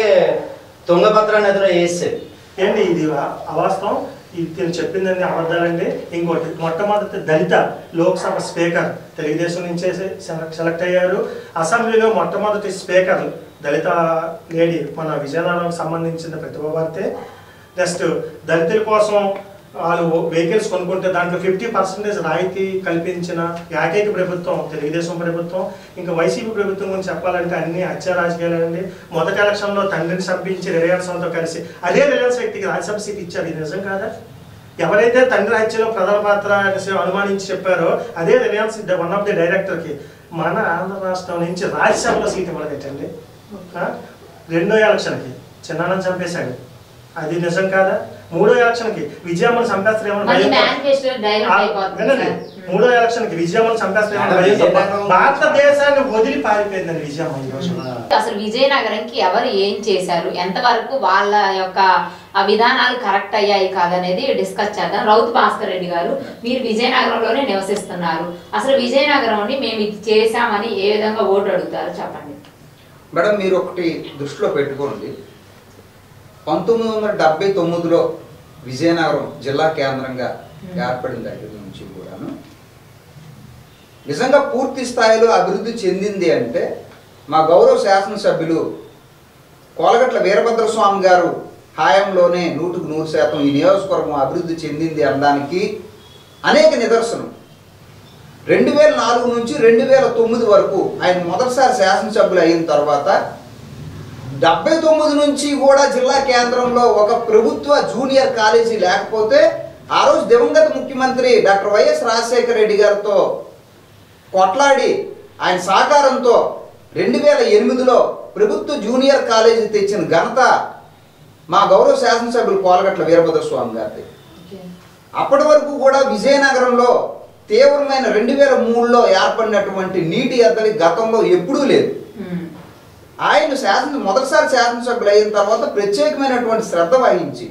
E: తుంగభద్ర నదిలో వేసాడు.
D: ఏంటి ఇది అవాస్తవం? ఇది చెప్పిందండి అబద్ధాలండి. ఇంకోటి, మొట్టమొదటి దళిత లోక్సభ స్పీకర్ తెలుగుదేశం నుంచే సెలెక్ట్ అయ్యారు. అసెంబ్లీలో మొట్టమొదటి స్పీకర్ దళిత లేడీ మన విజయనగరంకి సంబంధించిన ప్రతిభా భారతే. నెక్స్ట్ దళితుల కోసం వాళ్ళు వెహికల్స్ కొనుక్కుంటే దాంట్లో 50% రాయితీ కల్పించిన ఏకైక ప్రభుత్వం తెలుగుదేశం ప్రభుత్వం. ఇంకా వైసీపీ ప్రభుత్వం గురించి చెప్పాలంటే అన్ని హత్య రాజకీయాలండి. మొదటి ఎలక్షన్లో తండ్రిని చంపించి రిలయన్స్తో కలిసి అదే రిలయన్స్ వ్యక్తికి రాజ్యసభ సీట్ ఇచ్చారు. ఇది నిజం కాదా? ఎవరైతే తండ్రి హత్యలో ప్రధాన పాత్ర అనుమానించి చెప్పారో అదే రిలయన్స్ వన్ ఆఫ్ ది డైరెక్టర్కి మన ఆంధ్ర రాష్ట్రం నుంచి రాజ్యసభలో సీట్ ఇవ్వలేదండి. 2వ ఎలక్షన్కి చిన్నాన్నని చంపేశాడు. అది నిజం కాదా? 3వ ఎలక్షన్కి విజయమ్మను చంపేస్తారేమో వినండి. 3వ ఎలక్షన్కి విజయమ్మను చంపేస్తారేమో భారతదేశాన్ని వదిలి పారిపోయిందండి విజయమ్మ. ఈ రోజు
A: అసలు విజయనగరంకి ఎవరు ఏం చేశారు, ఎంతవరకు వాళ్ళ యొక్క విధానాలు కరెక్ట్ అయ్యాయి కాదనేది డిస్కస్ చేద్దాం. రౌత్ భాస్కర్ రెడ్డి గారు, మీరు విజయనగరంలోనే నివసిస్తున్నారు. అసలు విజయనగరంని మేము ఇది చేశామని ఏ విధంగా ఓటు అడుగుతారు చెప్పండి
C: మేడం. మీరు ఒకటి దృష్టిలో పెట్టుకోండి, 1979లో విజయనగరం జిల్లా కేంద్రంగా ఏర్పడిన దగ్గర నుంచి కూడాను నిజంగా పూర్తి స్థాయిలో అభివృద్ధి చెందింది అంటే మా గౌరవ శాసనసభ్యులు కోలగట్ల వీరభద్రస్వామి గారు హాయంలోనే 100% ఈ నియోజకవర్గం అభివృద్ధి చెందింది అనడానికి అనేక నిదర్శనం. 2004 నుంచి 2009 వరకు ఆయన మొదటిసారి శాసనసభ్యులు అయిన తర్వాత 79 నుంచి కూడా జిల్లా కేంద్రంలో ఒక ప్రభుత్వ జూనియర్ కాలేజీ లేకపోతే ఆ రోజు దివంగత ముఖ్యమంత్రి డాక్టర్ వైఎస్ రాజశేఖర రెడ్డి గారితో కొట్లాడి ఆయన సహకారంతో 2008లో ప్రభుత్వ జూనియర్ కాలేజీ తెచ్చిన ఘనత మా గౌరవ శాసనసభ్యులు కోలగట్ల వీరభద్రస్వామి గారిది. అప్పటి వరకు కూడా విజయనగరంలో తీవ్రమైన 2003లో ఏర్పడినటువంటి నీటి ఎద్దడి గతంలో ఎప్పుడూ లేదు. ఆయన మొదటిసారి శాసనసభ్యులు అయిన తర్వాత ప్రత్యేకమైనటువంటి శ్రద్ధ వహించి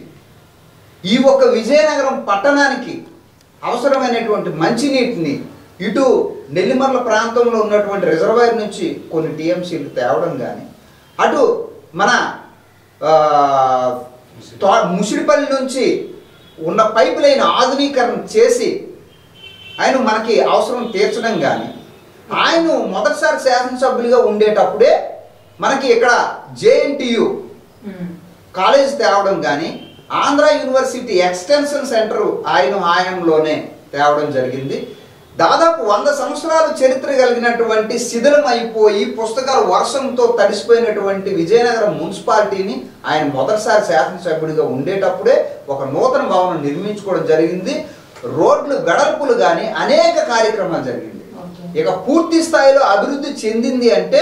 C: ఈ ఒక్క విజయనగరం పట్టణానికి అవసరమైనటువంటి మంచినీటిని ఇటు నెల్లిమర్ల ప్రాంతంలో ఉన్నటువంటి రిజర్వాయర్ నుంచి కొన్ని టీఎంసీలు తేవడం కానీ, అటు మన ముసిడిపల్లి నుంచి ఉన్న పైపు లైన్ ఆధునీకరణ చేసి ఆయన మనకి అవసరం తీర్చడం కానీ, ఆయన మొదటిసారి శాసనసభ్యులుగా ఉండేటప్పుడే మనకి ఇక్కడ JNTU కాలేజ్ తేవడం కానీ, ఆంధ్ర యూనివర్సిటీ ఎక్స్టెన్షన్ సెంటర్ ఆయన హాయంలోనే తేవడం జరిగింది. దాదాపు 100 సంవత్సరాలు చరిత్ర కలిగినటువంటి శిథిలం అయిపోయి పుస్తకాల వర్షంతో తడిసిపోయినటువంటి విజయనగరం మున్సిపాలిటీని ఆయన మొదటిసారి శాసనసభ్యుడిగా ఉండేటప్పుడే ఒక నూతన భవనం నిర్మించుకోవడం జరిగింది. రోడ్లు వెడల్పులు కానీ అనేక కార్యక్రమాలు జరిగింది. ఇక పూర్తి స్థాయిలో అభివృద్ధి చెందింది అంటే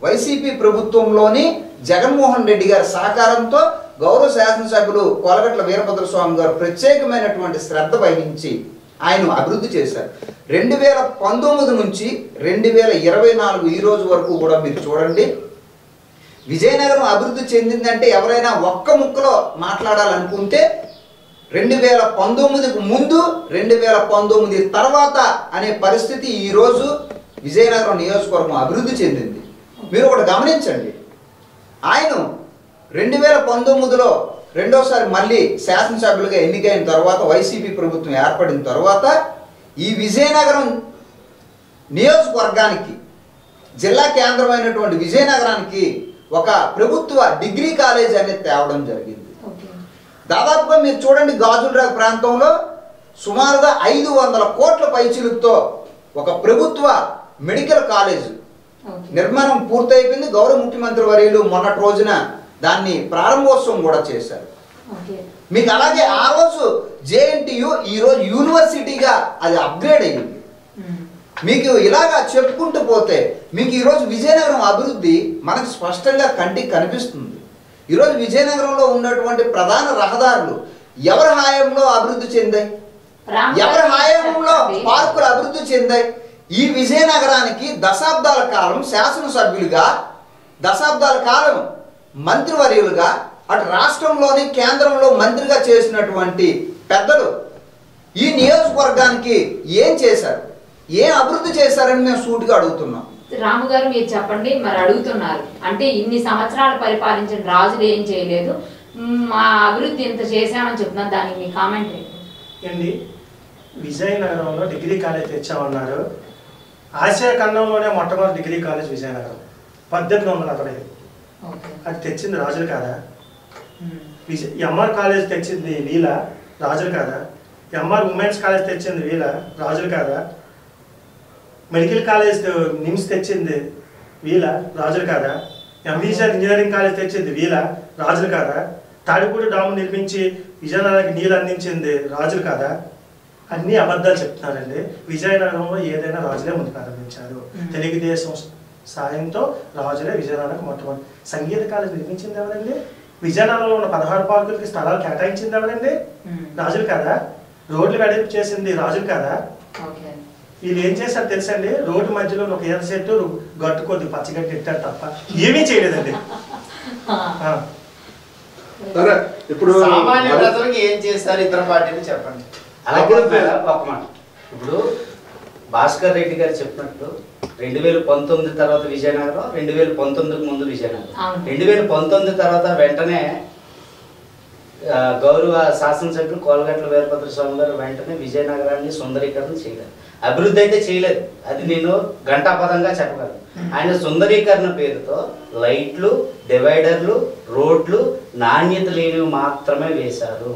C: వైసీపీ ప్రభుత్వంలోని జగన్మోహన్ రెడ్డి గారి సహకారంతో గౌరవ శాసనసభ్యులు కోలగట్ల వీరభద్ర స్వామి గారు ప్రత్యేకమైనటువంటి శ్రద్ధ వహించి ఆయన అభివృద్ధి చేశారు. 2019 నుంచి 2024 ఈ రోజు వరకు కూడా మీరు చూడండి, విజయనగరం అభివృద్ధి చెందిందంటే ఎవరైనా ఒక్క ముక్కలో మాట్లాడాలనుకుంటే 2019కు ముందు 2019 తర్వాత అనే పరిస్థితి ఈరోజు విజయనగరం నియోజకవర్గం అభివృద్ధి చెందింది. మీరు ఒకటి గమనించండి, ఆయన 2019లో రెండోసారి మళ్ళీ శాసనసభ్యులుగా ఎన్నికైన తర్వాత వైసీపీ ప్రభుత్వం ఏర్పడిన తర్వాత ఈ విజయనగరం నియోజకవర్గానికి జిల్లా కేంద్రమైనటువంటి విజయనగరానికి ఒక ప్రభుత్వ డిగ్రీ కాలేజ్ అనేది తేవడం జరిగింది. దాదాపుగా మీరు చూడండి, గాజులరాగ ప్రాంతంలో సుమారుగా 500 కోట్ల పైచిలుతో ఒక ప్రభుత్వ మెడికల్ కాలేజ్ నిర్మాణం పూర్తయిపోయింది. గౌరవ ముఖ్యమంత్రి వర్యులు మొన్నటి రోజున దాన్ని ప్రారంభోత్సవం కూడా చేశారు. మీకు అలాగే ఆ రోజు జేఎన్టీయు ఈ రోజు యూనివర్సిటీగా అది అప్గ్రేడ్ అయ్యింది. మీకు ఇలాగా చెప్పుకుంటూ పోతే మీకు ఈరోజు విజయనగరం అభివృద్ధి మనకు స్పష్టంగా కంటికి కనిపిస్తుంది. ఈరోజు విజయనగరంలో ఉన్నటువంటి ప్రధాన రహదారులు ఎవరి హాయంలో అభివృద్ధి చెందాయి, ఎవరి హాయంలో పార్కులు అభివృద్ధి చెందాయి. ఈ విజయనగరానికి దశాబ్దాల కాలం శాసనసభ్యులుగా, దశాబ్దాల కాలం మంత్రివర్యులుగా, అటు రాష్ట్రంలోని కేంద్రంలో మంత్రిగా చేసినటువంటి పెద్దలు ఈ నియోజకవర్గానికి ఏం చేశారు, ఏం అభివృద్ధి చేశారని మేము సూటిగా అడుగుతున్నాం.
A: రాము గారు మీరు చెప్పండి, మరి అడుగుతున్నారు అంటే ఇన్ని సంవత్సరాలు పరిపాలించిన రాజులు ఏం చేయలేదు, మా అభివృద్ధి ఇంత చేశామని చెప్తున్నాను, దానికి మీ కామెంట్
D: ఏంటి? విజయనగరంలో డిగ్రీ కాలేజ్ తెచ్చామన్నారు. ఆసియా ఖండంలోనే మొట్టమొదటి డిగ్రీ కాలేజ్ విజయనగరం 1865. అది తెచ్చింది రాజులు కాదా? ఎంఆర్ కాలేజ్ తెచ్చింది వీళ్ళ రాజులు కాదా? ఎంఆర్ ఉమెన్స్ కాలేజ్ తెచ్చింది వీళ్ళ రాజులు కాదా? మెడికల్ కాలేజ్ నిమ్స్ తెచ్చింది వీళ్ళ రాజులు కాదా? ఎంబీసీఆర్ ఇంజనీరింగ్ కాలేజ్ తెచ్చింది వీళ్ళ రాజులు కాదా? తాడిపూడి డాము నిర్మించి విజయనగరానికి నీళ్ళు అందించింది రాజులు కాదా? అన్ని అబద్ధాలు చెప్తున్నారండి. విజయనగరంలో ఏదైనా రాజులే ముందు ప్రారంభించారు. తెలుగుదేశం సాయంతో రాజులే విజయనగరానికి మొట్టమొదటి సంగీత కాలేజ్ నిర్మించింది ఎవరండి? విజయనగరంలో ఉన్న 16 పార్కులకి స్థలాలు కేటాయించింది ఎవరండి? రాజులు కాదా? రోడ్లు వెడల్పు చేసింది రాజులు కాదా? వీళ్ళు ఏం చేశారు తెలుసండి? రోడ్డు మధ్యలో ఒక ఎర్ర చెట్టు గట్టు కొద్ది పచ్చగడ్డి పెట్టారు తప్ప ఏమీ చేయలేదండి.
B: సరే, ఇప్పుడు
F: సామాన్య ప్రజలకు ఏం చేస్తారు ఇతర పార్టీలు చెప్పండి.
E: అలాగే ఒక మాట, ఇప్పుడు భాస్కర్ రెడ్డి గారు చెప్పినట్టు 2019 తర్వాత విజయనగరం, 2019కు ముందు విజయనగరం, 2019 తర్వాత వెంటనే గౌరవ శాసనసభ్యులు కోలగట్ల వీరభద్ర స్వామి గారు వెంటనే విజయనగరాన్ని సుందరీకరణ చేయలేదు. అభివృద్ధి అయితే చేయలేదు, అది నేను ఘంటాపదంగా చెప్పగలను. ఆయన సుందరీకరణ పేరుతో లైట్లు, డివైడర్లు, రోడ్లు నాణ్యత లేనివి మాత్రమే వేశారు.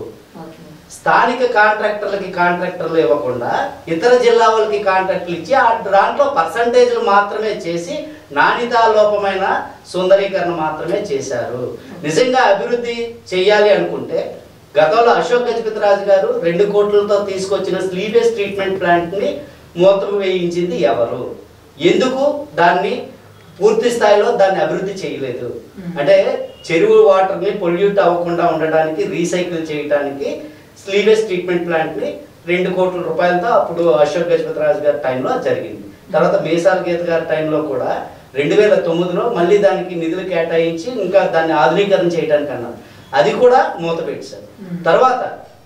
E: స్థానిక కాంట్రాక్టర్లు ఇవ్వకుండా ఇతర జిల్లా వాళ్ళకి కాంట్రాక్టులు ఇచ్చి దాంట్లో పర్సంటేజ్లు మాత్రమే చేసి నాణ్యతాలోపమైన సుందరీకరణ మాత్రమే చేశారు. నిజంగా అభివృద్ధి చేయాలి అనుకుంటే గతంలో అశోక్ గజపతిరాజు గారు 2 కోట్లతో తీసుకొచ్చిన స్లీవేజ్ ట్రీట్మెంట్ ప్లాంట్ని మూతం వేయించింది ఎవరు? ఎందుకు దాన్ని పూర్తి స్థాయిలో దాన్ని అభివృద్ధి చేయలేదు? అంటే చెరువు వాటర్ని పొల్యూట్ అవ్వకుండా ఉండడానికి, రీసైకిల్ చేయడానికి స్లీవేజ్ ట్రీట్మెంట్ ప్లాంట్ని 2 కోట్ల రూపాయలతో అప్పుడు అశోక్ గజపతిరాజు గారి టైంలో జరిగింది. తర్వాత మేసాల గీత గారి టైంలో కూడా 2009లో మళ్ళీ దానికి నిధులు కేటాయించి ఇంకా దాన్ని ఆధునీకరణ చేయడానికి అన్నారు, అది కూడా మూత పెట్టారు. తర్వాత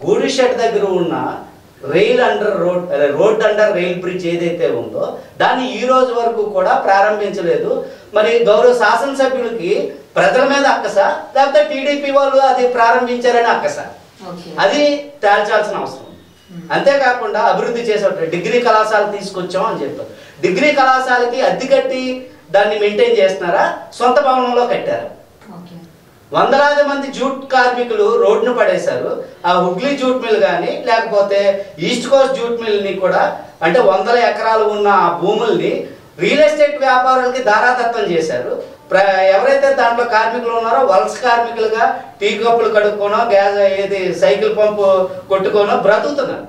E: గూడిషెట్ దగ్గర ఉన్న రోడ్ అండర్ రైల్ బ్రిడ్జ్ ఏదైతే ఉందో దాన్ని ఈ రోజు వరకు కూడా ప్రారంభించలేదు. మరి గౌరవ శాసనసభ్యులకి ప్రజల మీద అక్కసా, లేకపోతే టీడీపీ వాళ్ళు అది ప్రారంభించారని అక్కసా, అది తేల్చాల్సిన అవసరం. అంతేకాకుండా అభివృద్ధి చేసే డిగ్రీ కళాశాల తీసుకొచ్చాం అని చెప్పారు. డిగ్రీ కళాశాలకి అద్దె కట్టి దాన్ని మెయింటైన్ చేస్తున్నారా, సొంత భవనంలో కట్టారా? వందలాది మంది జూట్ కార్మికులు రోడ్డును పడేశారు. ఆ హుగ్లీ జూట్ మిల్ కానీ లేకపోతే ఈస్ట్ కోస్ట్ జూట్ మిల్ని కూడా, అంటే 100 ఎకరాలు ఉన్న ఆ భూముల్ని రియల్ ఎస్టేట్ వ్యాపారులకి దారాదత్తం చేశారు. ఎవరైతే దాంట్లో కార్మికులు ఉన్నారో వలస కార్మికులుగా టీ కప్పులు కడుక్కోనో, గ్యాస్ ఏది సైకిల్ పంపు కొట్టుకోనో బ్రతుకుతున్నారు.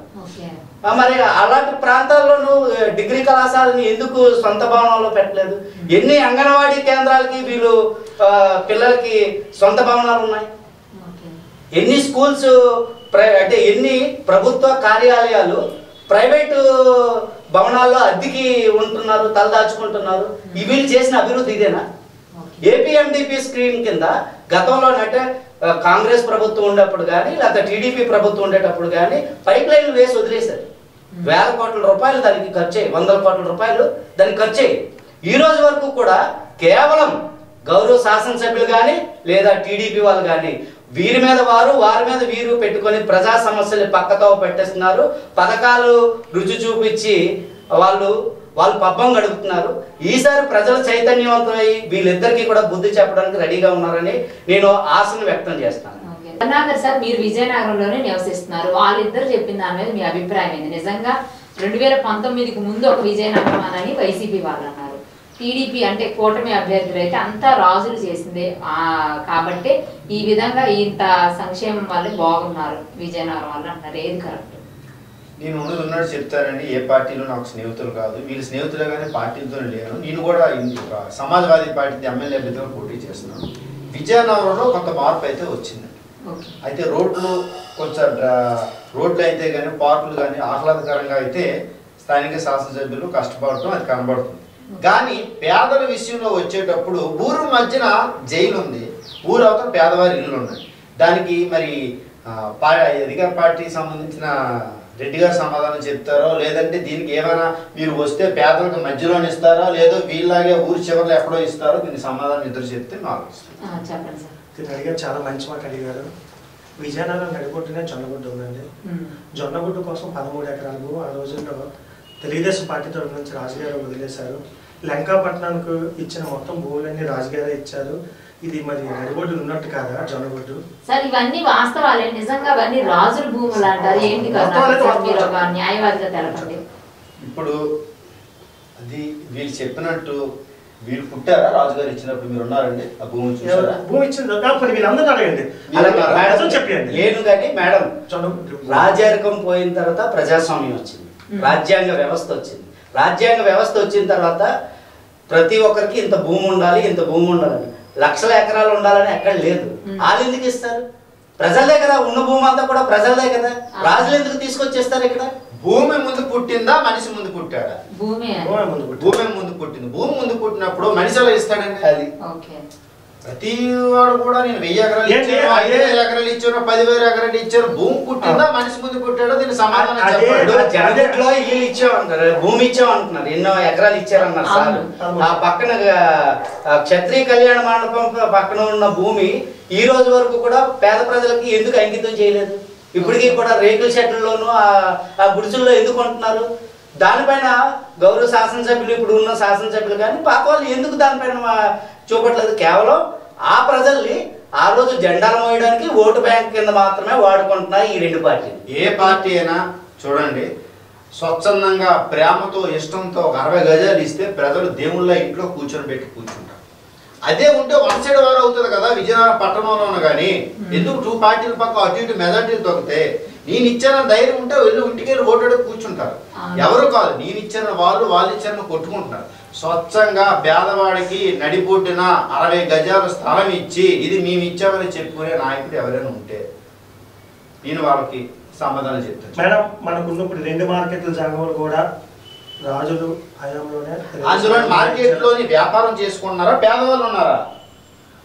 E: మరి అలాంటి ప్రాంతాల్లోనూ డిగ్రీ కళాశాలని ఎందుకు సొంత భవనంలో పెట్టలేదు? ఎన్ని అంగన్వాడీ కేంద్రాలకి వీళ్ళు పిల్లలకి సొంత భవనాలు ఉన్నాయి? ఎన్ని స్కూల్స్ అంటే ఎన్ని ప్రభుత్వ కార్యాలయాలు ప్రైవేటు భవనాల్లో అద్దెకి ఉంటున్నారు, తలదాచుకుంటున్నారు? వీళ్ళు చేసిన అభివృద్ధి ఇదేనా? ఏపీఎండిపి స్కీమ్ కింద గతంలోనంటే కాంగ్రెస్ ప్రభుత్వం ఉండేటప్పుడు కానీ లేకపోతే టీడీపీ ప్రభుత్వం ఉండేటప్పుడు కానీ పైప్ లైన్లు వేసి వదిలేశారు. వేల కోట్ల రూపాయలు దానికి ఖర్చు, వందల కోట్ల రూపాయలు దానికి ఖర్చు. ఈ రోజు వరకు కూడా కేవలం గౌరవ శాసనసభ్యులు కానీ లేదా టీడీపీ వాళ్ళు కానీ వీరి మీద వారు, వారి మీద వీరు పెట్టుకొని ప్రజా సమస్యలు పక్కతో పెట్టేస్తున్నారు. పథకాలు రుచి చూపించి వాళ్ళు పబ్బం గడుపుతున్నారు. ఈసారి ప్రజలు చైతన్యవంతమై వీళ్ళిద్దరికీ కూడా బుద్ధి చెప్పడానికి రెడీగా ఉన్నారని నేను ఆశను వ్యక్తం చేస్తాను.
A: సార్, మీరు విజయనగరంలోనే నివసిస్తున్నారు. వాళ్ళిద్దరు చెప్పిన దాని మీద మీ అభిప్రాయం ఏంది? నిజంగా 2019కి ముందు ఒక విజయనగరం అని వైసీపీ వాళ్ళు అన్నారు. టీడీపీ అంటే కూటమి అభ్యర్థులు అయితే అంతా రాజులు చేసిందే కాబట్టి ఈ విధంగా ఇంత సంక్షేమం వాళ్ళు బాగున్నారు విజయనగరం వాళ్ళు అంటారు. ఏది కరెక్ట్?
F: నేను ఉన్నట్టు చెప్తానండి. ఏ పార్టీలో నాకు స్నేహితులు కాదు, వీళ్ళు స్నేహితులు కానీ పార్టీలతో లేను. నేను కూడా సమాజ్వాదీ పార్టీ ఎమ్మెల్యే అభ్యర్థిగా పోటీ చేస్తున్నాను. విజయనగరంలో కొంత మార్పు అయితే వచ్చింది. అయితే రోడ్లు అయితే కానీ పార్కులు కానీ ఆహ్లాదకరంగా అయితే స్థానిక శాసనసభ్యులు కష్టపడటం అది కనబడుతుంది. కానీ పేదల విషయంలో వచ్చేటప్పుడు ఊరు మధ్యన జైలు ఉంది, ఊరు అవతల పేదవారి ఇల్లు ఉన్నాయి. దానికి మరి అధికార పార్టీకి సంబంధించిన రెడ్డి గారు సమాధానం చెప్తారో లేదంటే దీనికి ఏమైనా మీరు వస్తే పేదలకు మధ్యలోనే ఇస్తారో లేదో వీళ్ళలాగే ఊరి చివరిలో ఎక్కడో ఇస్తారో దీనికి సమాధానం ఇద్దరు చెప్తే
A: చెప్పండి.
D: దీన్ని అడిగారు, చాలా మంచి మాట అడిగారు. విజయనగరం నడిపొట్టునే జొన్నగుడ్డ ఉందండి. జొన్నగుడ్డ కోసం 13 ఎకరాల భూమి ఆ రోజుల్లో తెలుగుదేశం పార్టీ తరఫు నుంచి రాజుగారు వదిలేశారు. లంకాపట్నానికి ఇచ్చిన మొత్తం భూములన్నీ రాజుగారే ఇచ్చారు. ఇది మరి నడిబొడ్డు ఉన్నట్టు కాదా జొన్నగుడ్డు?
A: సార్, ఇవన్నీ వాస్తవాలే. నిజంగా అవన్నీ రాజుల భూములు అంటారు. ఏంటి మీరు ఒక న్యాయవాదిగా తెలపండి.
F: ఇప్పుడు అది వీళ్ళు చెప్పినట్టు వీళ్ళు పుట్టారా రాజుగారు ఇచ్చినప్పుడు? మీరు ఉన్నారండి ఆ భూమి చూసారా?
D: భూమి ఇచ్చింది వీళ్ళందరూ అడగండి.
E: చెప్పండి. లేదు కానీ మేడం, రాజ్యాధికం పోయిన తర్వాత ప్రజాస్వామ్యం వచ్చింది, రాజ్యాంగ వ్యవస్థ వచ్చింది. రాజ్యాంగ వ్యవస్థ వచ్చిన తర్వాత ప్రతి ఒక్కరికి ఇంత భూమి ఉండాలి, ఇంత భూమి ఉండాలని, లక్షల ఎకరాలు ఉండాలని ఎక్కడ లేదు. వాళ్ళు ఎందుకు ఇస్తారు? ప్రజలే కదా, ఉన్న భూమి అంతా కూడా ప్రజలదే కదా. రాజులు ఎందుకు తీసుకొచ్చేస్తారు ఇక్కడ?
F: భూమి ముందు పుట్టిందా మనిషి ముందు పుట్టాడా?
A: భూమి
F: ముందు పుట్టింది. భూమి ముందు పుట్టినప్పుడు మనిషి అలా ఇస్తాడండి. అది ప్రతి వాడు కూడా నేను 1000 ఎకరాలు ఇచ్చాను, 5000 ఎకరాలు ఇచ్చాను, 10,000 ఎకరాలు ఇచ్చారు. భూమి పుట్టిందా మనిషి ముందు పుట్టాడో దీని సమాధానం చెప్పాడు.
E: జనగట్లో ఇల్లు ఇచ్చామంటారు, భూమి ఇచ్చామంటున్నారు, ఎన్నో ఎకరాలు ఇచ్చారన్నారు సార్. ఆ పక్కన క్షత్రియ కళ్యాణ మండపం పక్కన ఉన్న భూమి ఈ రోజు వరకు కూడా పేద ప్రజలకి ఎందుకు అంకితం చేయలేదు? ఇప్పటికీ కూడా రేకుల షెడ్లలోనూ ఆ గుడిసెల్లో ఎందుకు ఉంటున్నారు? దానిపైన గౌరవ శాసనసభ్యులు, ఇప్పుడు ఉన్న శాసనసభ్యులు కానీ పాత వాళ్ళు ఎందుకు దానిపైన చూపట్లేదు? కేవలం ఆ ప్రజల్ని ఆ రోజు జెండాలు మోయడానికి ఓటు బ్యాంక్ కింద మాత్రమే వాడుకుంటున్నాయి ఈ రెండు పార్టీలు.
F: ఏ పార్టీ అయినా చూడండి, స్వచ్ఛందంగా ప్రేమతో ఇష్టంతో 60 గజాలు ఇస్తే ప్రజలు దేవుళ్ళ ఇంట్లో కూర్చొని పెట్టి కూర్చుంటారు. అదే ఉంటే వన్ సైడ్ వారు అవుతుంది కదా. విజయనగరం పట్టణంలో కానీ ఎందుకు 2 పార్టీల పక్క అటు ఇటు మెజార్టీలు తొక్కితే నేను ఇచ్చిన ధైర్యం ఉంటే వెళ్ళి ఇంటికి వెళ్ళి ఓటాడు కూర్చుంటారు. ఎవరు కాదు, నేను ఇచ్చిన వాళ్ళు ఇచ్చిన కొట్టుకుంటున్నారు. స్వచ్ఛంగా పేదవాడికి నడిపొడ్డిన 60 గజాల స్థలం ఇచ్చి ఇది మేము ఇచ్చామని చెప్పుకునే నాయకుడు ఎవరైనా ఉంటే నేను వాళ్ళకి సమాధానం చెప్తాను.
D: మేడం, మనకున్నప్పుడు 2 మార్కెట్ల జాగాలు కూడా రాజులు హయాంలోనే.
F: అందులో మార్కెట్ లోని వ్యాపారం చేసుకుంటున్నారా? పేదవాళ్ళు ఉన్నారా?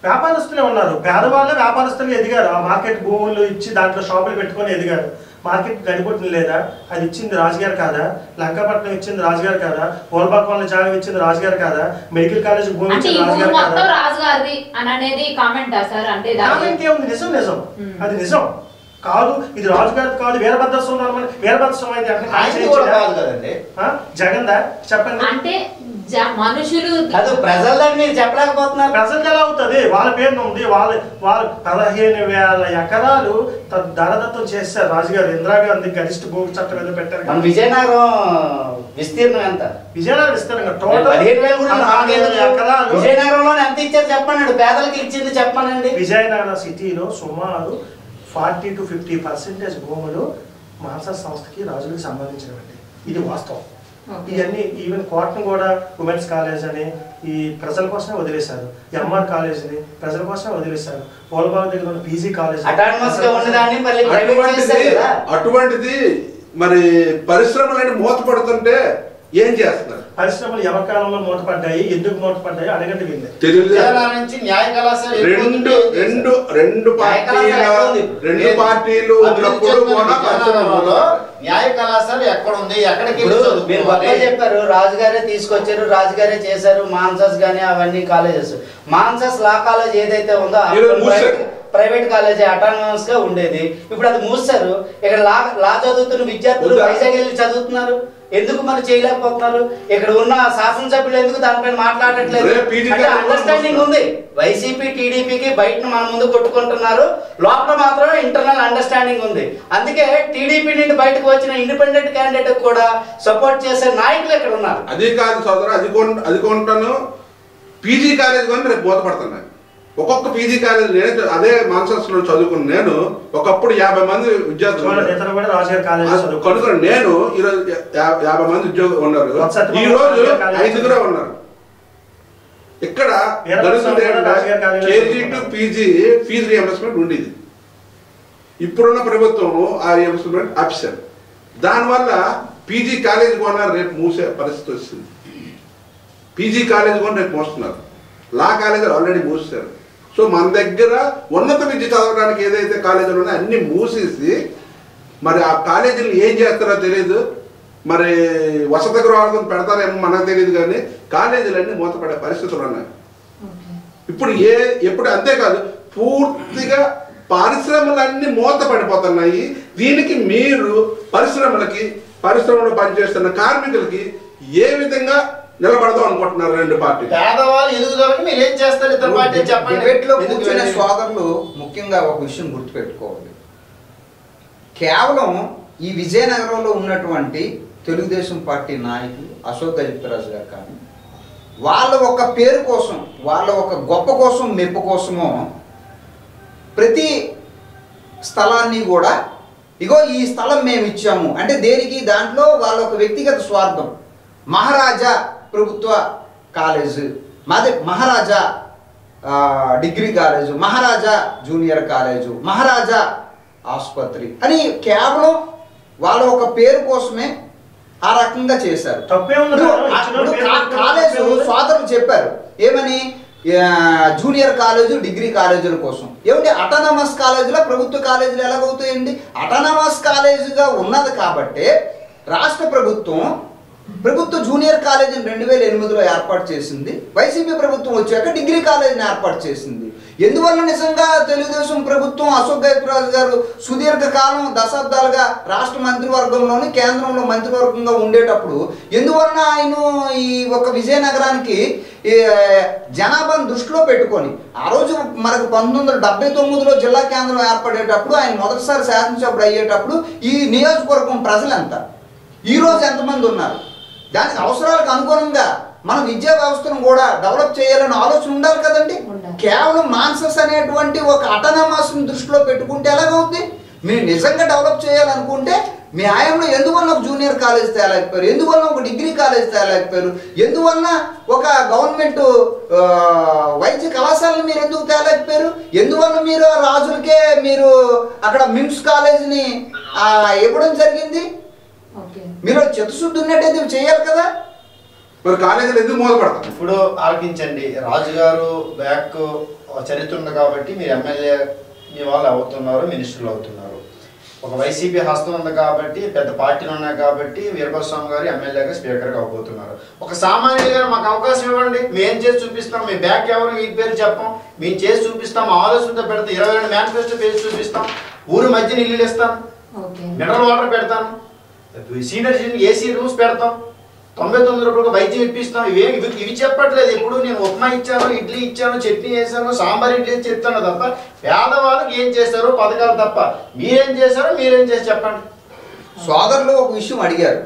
D: వ్యాపారస్తులే ఉన్నారు. పేదవాళ్ళే వ్యాపారస్తులు ఎదిగారు. ఆ మార్కెట్ భూములు ఇచ్చి దాంట్లో షాపులు పెట్టుకొని ఎదిగారు. మార్కెట్ గడిపొట్టిన లేదా? అది ఇచ్చింది రాజుగారు కాదా? లంకాపట్నం ఇచ్చింది రాజుగారు కాదా? పోల్పాకోన జాగా ఇచ్చింది రాజుగారు కాదా? మెడికల్ కాలేజ్ భూమి ఇచ్చింది రాజుగారు కాదా?
A: రాజుగారిది అనేది కామెంట్ సార్. అంటే
D: కామెంట్ ఏముంది? నిజం నిజం, అది నిజం కాదు. ఇది రాజుగారి కాదు, వీరభద్రస్వామి. వీరభద్రస్వామి
F: అయితే
D: జగన్దా? చెప్పండి.
A: అంటే మనుషులు
E: కాదు, ప్రజలని మీరు చెప్పలేకపోతున్నారు.
D: ప్రజలు ఎలా అవుతుంది? వాళ్ళ పేరు ఉంది. వాళ్ళు 15,000 ఎకరాలు ధరదత్తం చేశారు రాజుగారు. ఇందిరాగాంధీ గరిష్ట భూమి చట్టం ఏదో పెట్టారు.
E: మన విజయనగరం విస్తీర్ణం ఎంత?
D: విజయనగరం విస్తీర్ణం టోటల్
E: 15,000 ఎకరాలు. విజయనగరంలో ఎంత ఇచ్చారు చెప్పండి, పేదలకు ఇచ్చింది చెప్పనండి.
D: విజయనగరం సిటీలో సుమారు 40 to 50% భూములు మాన్సాస్ సంస్థకి రాజులకి సంబంధించినవండి. ఇది వాస్తవం. ఇవన్నీ ఈవెన్ కోటను కూడా ఉమెన్స్ కాలేజ్ అని ఈ ప్రజల కోసమే వదిలేశారు. ఎంఆర్ కాలేజ్ని ప్రజల కోసమే వదిలేశారు. పోలబాగ్ దగ్గర ఉన్న పీజీ కాలేజ్
B: అటువంటిది మరి పరిశ్రమలన్నీ మూతపడుతుంటే ఏం చేస్తున్నారు?
D: పరిశ్రమలు ఎవరి కాలంలో మూతపడ్డాయి, ఎందుకు మూతపడ్డాయి అడగండి వీళ్ళే.
B: రెండు పార్టీలు
F: న్యాయ కళాశాల ఎక్కడ ఉంది, ఎక్కడికి
E: మీరు బాగా చెప్పారు. రాజుగారే తీసుకొచ్చారు, రాజుగారే చేశారు. మాన్సాస్ గానీ అవన్నీ కాలేజెస్, మాన్సాస్ లా కాలేజ్ ఏదైతే ఉందో ప్రైవేట్ కాలేజ్ అటానమస్ గా ఉండేది. ఇప్పుడు అది మూసారు. ఇక్కడ లా చదువుతున్న విద్యార్థులు వైజాగ్ వెళ్ళి చదువుతున్నారు. ఎందుకు మరి చేయలేకపోతున్నారు? ఇక్కడ ఉన్న శాసనసభ్యులు ఎందుకు దానిపైన మాట్లాడట్లేదు? అండర్స్టాండింగ్ ఉంది. వైసీపీ టీడీపీకి బయట మన ముందు కొట్టుకుంటున్నారు, లోపల మాత్రం ఇంటర్నల్ అండర్స్టాండింగ్ ఉంది. అందుకే టీడీపీ నుండి బయటకు వచ్చిన ఇండిపెండెంట్ క్యాండిడేట్ కూడా సపోర్ట్ చేసే నాయకులు ఇక్కడ ఉన్నారు.
B: అది కాదు సోదరు, అది కొంటాను. పీజీ కాలేజ్ కానీ రేపు మూతపడుతున్నాయి. ఒక్కొక్క పీజీ కాలేజ్ నేను అదే మాన్సాస్ లో చదువుకుని నేను ఒకప్పుడు 50 మంది విద్యార్థులు కనుక నేను ఈరోజు 50 మంది ఉద్యోగులు ఉన్నారు. ఈ రోజు 5 ఉన్నారు. ఇక్కడ KG to PG fee reimbursement ఉండేది. ఇప్పుడున్న ప్రభుత్వం ఆ రియంబర్స్మెంట్ ఆఫీసర్. దానివల్ల పీజీ కాలేజ్ కొన్నారు, రేపు మూసే పరిస్థితి వస్తుంది. పీజీ కాలేజ్ కొని రేపు మోస్తున్నారు. లా కాలేజీలు ఆల్రెడీ మూసారు. సో మన దగ్గర ఉన్నత విద్య చదవడానికి ఏదైతే కాలేజీలు ఉన్నాయో అన్ని మూసేసి మరి ఆ కాలేజీలు ఏం చేస్తారో తెలియదు. మరి వసతి గృహాలను పెడతారేమో మనకు తెలియదు, కానీ కాలేజీలన్నీ మూతపడే పరిస్థితులు ఉన్నాయి. ఇప్పుడు ఎప్పుడు అంతేకాదు, పూర్తిగా పరిశ్రమలన్నీ మూత పడిపోతున్నాయి. దీనికి మీరు పరిశ్రమలో పనిచేస్తున్న కార్మికులకి ఏ విధంగా నిలబడదాం అనుకుంటున్నారు? రెండు పార్టీలు
F: పేదవాళ్ళు ఎదుగుదలకు మీరు ఏం చేస్తారు? ఇతర పార్టీ చెప్పండి.
C: సోదరులు ముఖ్యంగా ఒక విషయం గుర్తుపెట్టుకోవాలి. కేవలం ఈ విజయనగరంలో ఉన్నటువంటి తెలుగుదేశం పార్టీ నాయకులు అశోక్ గజపతిరాజు గారు కానీ వాళ్ళ ఒక పేరు కోసం, వాళ్ళ ఒక గొప్ప కోసం, మెప్పు కోసమో ప్రతి స్థలాన్ని కూడా ఇగో ఈ స్థలం మేము ఇచ్చాము అంటే దేనికి? దాంట్లో వాళ్ళ ఒక వ్యక్తిగత స్వార్థం. మహారాజా ప్రభుత్వ కాలేజు, మాది మహారాజా డిగ్రీ కాలేజు, మహారాజా జూనియర్ కాలేజు, మహారాజా ఆసుపత్రి అని కేవలం వాళ్ళ ఒక పేరు కోసమే ఆ రకంగా చేశారు. కాలేజు సోదరులు చెప్పారు ఏమని? జూనియర్ కాలేజు, డిగ్రీ కాలేజీల కోసం. ఏమంటే అటానమస్ కాలేజీలో ప్రభుత్వ కాలేజీలు ఎలాగవుతాయండి? అటానమస్ కాలేజీగా ఉన్నది కాబట్టి రాష్ట్ర ప్రభుత్వ జూనియర్ కాలేజీని 2008లో ఏర్పాటు చేసింది. వైసీపీ ప్రభుత్వం వచ్చాక డిగ్రీ కాలేజీని ఏర్పాటు చేసింది. ఎందువల్ల నిజంగా తెలుగుదేశం ప్రభుత్వం అశోక్ గజపతిరాజు గారు సుదీర్ఘకాలం దశాబ్దాలుగా రాష్ట్ర మంత్రివర్గంలోని కేంద్రంలో మంత్రివర్గంగా ఉండేటప్పుడు ఎందువలన ఆయన ఈ ఒక విజయనగరానికి జనాభాను దృష్టిలో పెట్టుకొని ఆ రోజు మనకు 1979లో జిల్లా కేంద్రం ఏర్పడేటప్పుడు ఆయన మొదటిసారి శాసనసభ్యుడు అయ్యేటప్పుడు ఈ నియోజకవర్గం ప్రజలు ఎంత, ఈ రోజు ఎంతమంది ఉన్నారు, దానికి అవసరాలకు అనుగుణంగా మన విద్యా వ్యవస్థను కూడా డెవలప్ చేయాలని ఆలోచన ఉండాలి కదండి. కేవలం మాన్సస్ అనేటువంటి ఒక అటానమస్ దృష్టిలో పెట్టుకుంటే ఎలాగవుతుంది? మీరు నిజంగా డెవలప్ చేయాలనుకుంటే మీ ఆయంలో ఎందువల్ల ఒక జూనియర్ కాలేజ్ తేలేకపోయారు? ఎందువల్ల ఒక డిగ్రీ కాలేజ్ తేలేకపోయారు? ఎందువల్ల ఒక గవర్నమెంట్ వైద్య కళాశాలను మీరు ఎందుకు తేలేకపోయారు? ఎందువల్ల మీరు రాజులకే మీరు అక్కడ మిమ్స్ కాలేజీని ఇవ్వడం జరిగింది? మీరు చిత్తశుద్ధి ఉన్నట్టయితే చేయాలి కదా.
B: మరి కాలేజీలు ఎందుకు మూలపడతారు?
F: ఇప్పుడు ఆలోచించండి, రాజుగారు బ్యాక్ చరిత్ర ఉంది కాబట్టి మీరు ఎమ్మెల్యే మీ వాళ్ళు అవుతున్నారు, మినిస్టర్లు అవుతున్నారు. ఒక వైసీపీ హస్తం ఉంది కాబట్టి, పెద్ద పార్టీలు ఉన్నాయి కాబట్టి వీరభద్రస్వామి గారు ఎమ్మెల్యేగా స్పీకర్గా అవబోతున్నారు. ఒక సామాన్యులుగా మాకు అవకాశం ఇవ్వండి, మేము చేసి చూపిస్తాం. మీ బ్యాక్ ఎవరు మీ పేరు చెప్పాం, మేము చేసి చూపిస్తాం. ఆలోచనతో పెడతాం. 22 మేనిఫెస్టో పేసి చూపిస్తాం. ఊరు మధ్య నీళ్ళు ఇస్తాను, మినరల్ వాటర్ పెడతాను, సీనియర్ సిటిజన్ ఏసీ రూమ్స్ పెడతాం, 99 రూపాయలకు వైద్యం ఇప్పిస్తాం. ఇవి చెప్పట్లేదు. ఎప్పుడు నేను ఉప్మా ఇచ్చాను, ఇడ్లీ ఇచ్చాను, చట్నీ వేసాను, సాంబార్ ఇడ్లీ చెప్తాను తప్ప పేదవాళ్ళకి ఏం చేశారు పథకాలు తప్ప మీరేం చేశారో మీరేం చేసి చెప్పండి.
C: సోదరులు ఒక విషయం అడిగారు,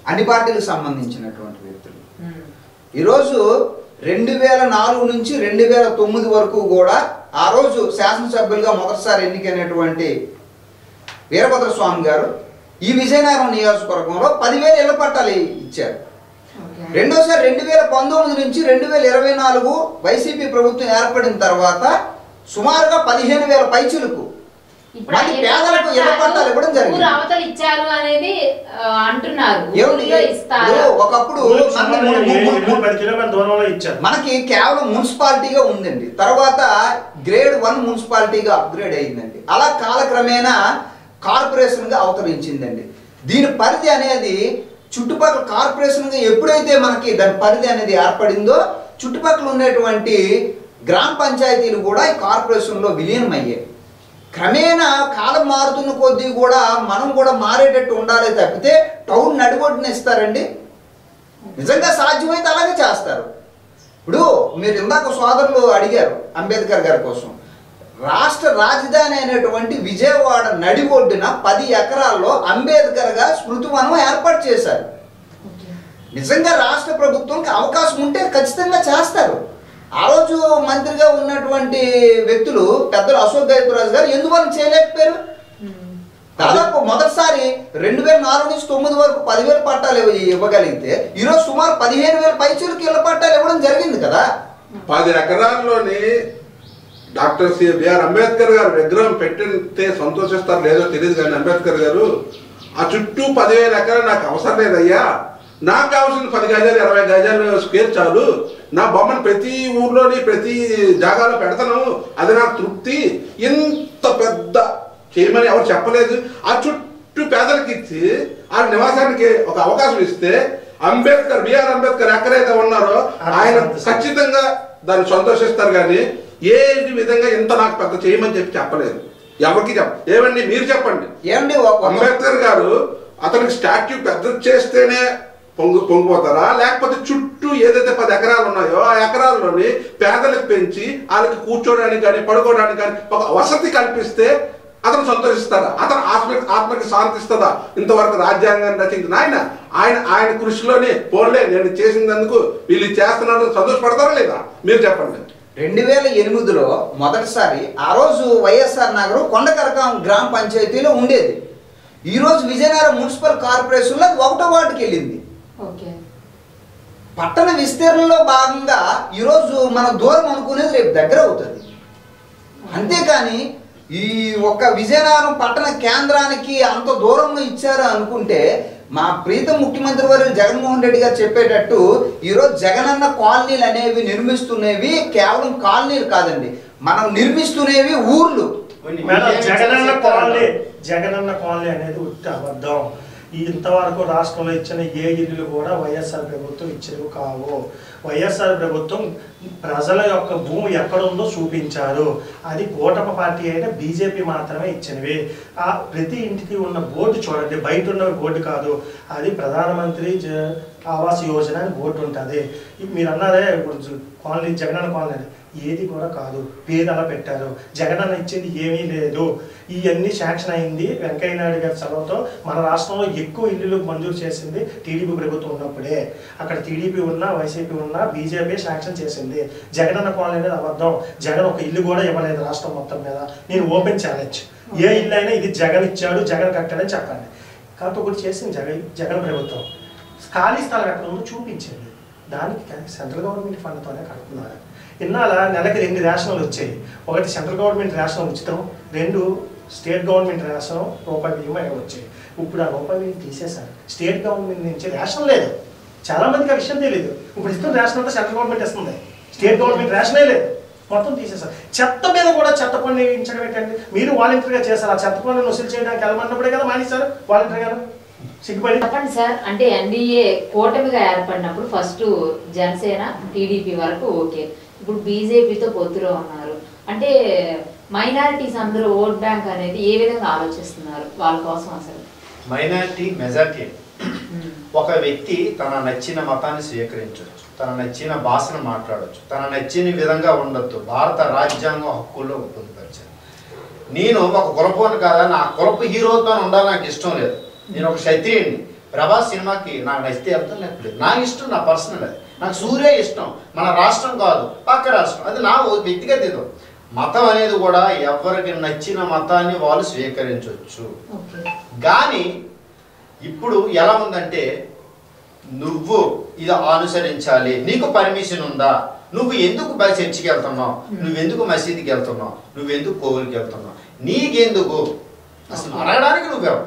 C: అన్ని పార్టీలకు సంబంధించినటువంటి వ్యక్తులు. ఈరోజు 2004 నుంచి 2009 వరకు కూడా ఆ రోజు శాసనసభ్యులుగా మొదటిసారి ఎన్నికైనటువంటి వీరభద్రస్వామి గారు ఈ విజయనగరం నియోజకవర్గంలో 10,000 ఇళ్ల పట్టాలు ఇచ్చారు. రెండోసారి 2019 నుంచి 2024 వైసీపీ ప్రభుత్వం ఏర్పడిన తర్వాత సుమారుగా 15,000 పైచులకు పేదలకు ఇళ్ల పట్టాలు ఇవ్వడం జరిగింది.
A: ఇచ్చారు అనేది అంటున్నారు.
C: ఒకప్పుడు మనకి కేవలం మున్సిపాలిటీగా ఉందండి, తర్వాత గ్రేడ్ 1 మున్సిపాలిటీగా అప్గ్రేడ్ అయిందండి. అలా కాలక్రమేణా కార్పొరేషన్ గా అవతరించిందండి. దీని పరిధి అనేది చుట్టుపక్కల కార్పొరేషన్ గా ఎప్పుడైతే మనకి దాని పరిధి అనేది ఏర్పడిందో చుట్టుపక్కల ఉండేటువంటి గ్రామ పంచాయతీలు కూడా ఈ కార్పొరేషన్ లో విలీనమయ్యాయి. క్రమేణా కాలం మారుతున్న కొద్దీ కూడా మనం కూడా మారేటట్టు ఉండాలి తప్పితే టౌన్ నడిబొడ్డున ఇస్తారండి? నిజంగా సాధ్యమైతే అలాగే చేస్తారు. ఇప్పుడు మీరు ఇందాక సోదరులు అడిగారు అంబేద్కర్ గారి కోసం. రాష్ట్ర రాజధాని అయినటువంటి విజయవాడ నడిబొడ్డున 10 ఎకరాల్లో అంబేద్కర్ గారు స్మృతివనం ఏర్పాటు చేశారు. నిజంగా రాష్ట్ర ప్రభుత్వంకి అవకాశం ఉంటే ఖచ్చితంగా చేస్తారు. ఆ రోజు మంత్రిగా ఉన్నటువంటి వ్యక్తులు పెద్దలు అశోక్ గజపతిరాజు గారు ఎందువల్ల చేయలేకపోయారు? దాదాపు మొదటిసారి 2004 నుంచి 9 వరకు 10,000 పట్టాలు ఇవ్వగలిగితే ఈరోజు సుమారు 15,000 పైచీలకు ఇళ్ల పట్టాలు ఇవ్వడం జరిగింది కదా.
B: 10 ఎకరాల్లోని డాక్టర్ బిఆర్ అంబేద్కర్ గారు విగ్రహం పెట్టితే సంతోషిస్తారు లేదో తెలియదు కానీ అంబేద్కర్ గారు ఆ చుట్టూ 10,000 ఎకరాలు నాకు అవసరం లేదయ్యా, నాకు కావాల్సిన 10 గజాలు 20 గజాలు స్క్వేర్ చాలు, నా బొమ్మను ప్రతి ఊర్లోని ప్రతి జాగాలో పెడతాను, అది నాకు తృప్తి, ఇంత పెద్ద చేయమని ఎవరు చెప్పలేదు. ఆ చుట్టూ పేదలకు ఇచ్చి ఆ నివాసానికి ఒక అవకాశం ఇస్తే అంబేద్కర్ బిఆర్ అంబేద్కర్ ఎక్కడైతే ఉన్నారో ఆయన ఖచ్చితంగా దాన్ని సంతోషిస్తారు. కానీ ఏ విధంగా ఇంత నాకు పెద్ద చేయమని చెప్పలేదు, ఎవరికి ఏమండి మీరు చెప్పండి. అంబేద్కర్ గారు అతనికి స్టాట్యూ పెద్ద చేస్తేనే పొంగిపోతారా, లేకపోతే చుట్టూ ఏదైతే 10 ఎకరాలు ఉన్నాయో ఆ ఎకరాల్లోని పేదలకు పెంచి వాళ్ళకి కూర్చోడానికి కానీ పడుకోవడానికి కానీ ఒక వసతి కల్పిస్తే అతను సంతోషిస్తారా? అతను ఆత్మకి శాంతిస్తుందా? ఇంతవరకు రాజ్యాంగాన్ని రచించిన ఆయన కృషిలోనే పోన్లే నేను చేసినందుకు వీళ్ళు చేస్తున్నారు సంతోషపడతారా లేదా మీరు చెప్పండి.
C: 2008లో మొదటిసారి ఆ రోజు వైఎస్ఆర్ నగరం కొండకరకం గ్రామ పంచాయతీలో ఉండేది. ఈ రోజు విజయనగరం మున్సిపల్ కార్పొరేషన్ లో 1వ వార్డుకి వెళ్ళింది. పట్టణ విస్తీర్ణంలో భాగంగా ఈరోజు మనం దూరం అనుకునేది రేపు దగ్గర అవుతుంది. అంతేకాని ఈ ఒక్క విజయనగరం పట్టణ కేంద్రానికి అంత దూరంగా ఇచ్చారు అనుకుంటే మా ప్రీతం ముఖ్యమంత్రి వారు జగన్మోహన్ రెడ్డి గారు చెప్పేటట్టు ఈరోజు జగనన్న కాలనీలు అనేవి నిర్మిస్తున్నవి కేవలం కాలనీలు కాదండి, మనం నిర్మిస్తున్నవి ఊర్లు.
D: జగనన్న కాలనీ అనేది ఉత్తి అబద్ధం. ఇంతవరకు రాష్ట్రంలో ఇచ్చిన ఏ ఇల్లులు కూడా వైఎస్ఆర్ ప్రభుత్వం ఇచ్చినవి కావు. వైఎస్ఆర్ ప్రభుత్వం ప్రజల యొక్క భూమి ఎక్కడుందో చూపించారు. అది కూటమి పార్టీ అయినా బీజేపీ మాత్రమే ఇచ్చినవి. ఆ ప్రతి ఇంటికి ఉన్న బోర్డు చూడండి, బయట ఉన్న బోర్డు కాదు, అది ప్రధానమంత్రి ఆవాస్ యోజన అని బోర్డు ఉంటుంది. మీరు అన్నారే ఇప్పుడు కాలనీ జగనన్న కాలనీ ఏది కూడా కాదు, పేదలా పెట్టారు. జగనన్న ఇచ్చింది ఏమీ లేదు. ఇవన్నీ శాంక్షన్ అయింది వెంకయ్య నాయుడు గారి చొరవతో. మన రాష్ట్రంలో ఎక్కువ ఇల్లులు మంజూరు చేసింది టీడీపీ ప్రభుత్వం ఉన్నప్పుడే. అక్కడ టీడీపీ ఉన్నా వైసీపీ ఉన్నా బీజేపీ శాంక్షన్ చేసింది. జగనన్న కాలనీ అనేది అబద్ధం. జగన్ ఒక ఇల్లు కూడా ఇవ్వలేదు రాష్ట్రం మొత్తం మీద. నేను ఓపెన్ ఛాలెంజ్, ఏ ఇల్లు అయినా ఇది జగన్ ఇచ్చాడు జగన్ కట్టాడని చెప్పండి. కాబట్టి ఒకటి చేసింది జగన్ ప్రభుత్వం, ఖాళీ స్థలం ఎక్కడ ఉందో చూపించింది. దానికి సెంట్రల్ గవర్నమెంట్ ఫండ్తోనే కడుతున్నారు. ఇన్నాళ్ళ నెలకి 2 రేషన్లు వచ్చాయి. ఒకటి సెంట్రల్ గవర్నమెంట్ రేషన్ ఉచితం, 2 స్టేట్ గవర్నమెంట్ రేషన్ రూపాయి బియ్యం వచ్చాయి. ఇప్పుడు ఆ రూపాయి బియ్యం తీసేశారు. స్టేట్ గవర్నమెంట్ నుంచి రేషన్ లేదు. చాలా మందికి ఆ విషయం తెలియదు. ఇప్పుడు ఇస్తున్న రేషన్ అంతా సెంట్రల్ గవర్నమెంట్ ఇస్తుంది, స్టేట్ గవర్నమెంట్ రేషనే లేదు, మొత్తం తీసేశారు. చెత్త మీద కూడా చెత్త పన్ను వేయించడం ఏంటండి? మీరు వాలంటీర్గా చేశారు. ఆ చెత్త పన్ను వసూలు చేయడానికి వెళ్ళమన్నప్పుడే కదా మానేశారు వాలంటీర్ గారు.
A: చెప్పండి సార్. అంటే ఎన్డీఏ కూటమిగా ఏర్పడినప్పుడు ఫస్ట్ జనసేన టీడీపీ వరకు ఓకే, ఇప్పుడు బీజేపీతో పొత్తులో ఉన్నారు. అంటే మైనారిటీస్ అందరూ ఓట్ బ్యాంక్ అనేది ఏ విధంగా ఆలోచిస్తున్నారు వాళ్ళ కోసం? అసలు
F: మైనారిటీ మెజారిటీ ఒక వ్యక్తి తన నచ్చిన మతాన్ని స్వీకరించవచ్చు, తన నచ్చిన భాషను మాట్లాడవచ్చు, తన నచ్చిన విధంగా ఉండొచ్చు. భారత రాజ్యాంగం హక్కుల్లో పొందుపరిచారు. నేను ఒక కులపోను కాదా, నా కులపు హీరోతో ఉండాలి నాకు ఇష్టం లేదు. నేను ఒక క్షత్రియుడిని, ప్రభాస్ సినిమాకి నాకు నచ్చితే వెళ్తాను, లేకపోలేదు నా ఇష్టం, నా పర్సనల్. అది నాకు సూర్య ఇష్టం, మన రాష్ట్రం కాదు పక్క రాష్ట్రం, అది నా వ్యక్తిగత. మతం అనేది కూడా ఎవరికి నచ్చిన మతాన్ని వాళ్ళు స్వీకరించవచ్చు. కానీ ఇప్పుడు ఎలా ఉందంటే నువ్వు ఇది అనుసరించాలి, నీకు పర్మిషన్ ఉందా, నువ్వు ఎందుకు చర్చికి వెళ్తున్నావు, నువ్వెందుకు మసీదుకి వెళ్తున్నావు, నువ్వెందుకు కోవిలికి వెళ్తున్నావు, నీకెందుకు అసలు అడగడానికి నువ్వెవరు?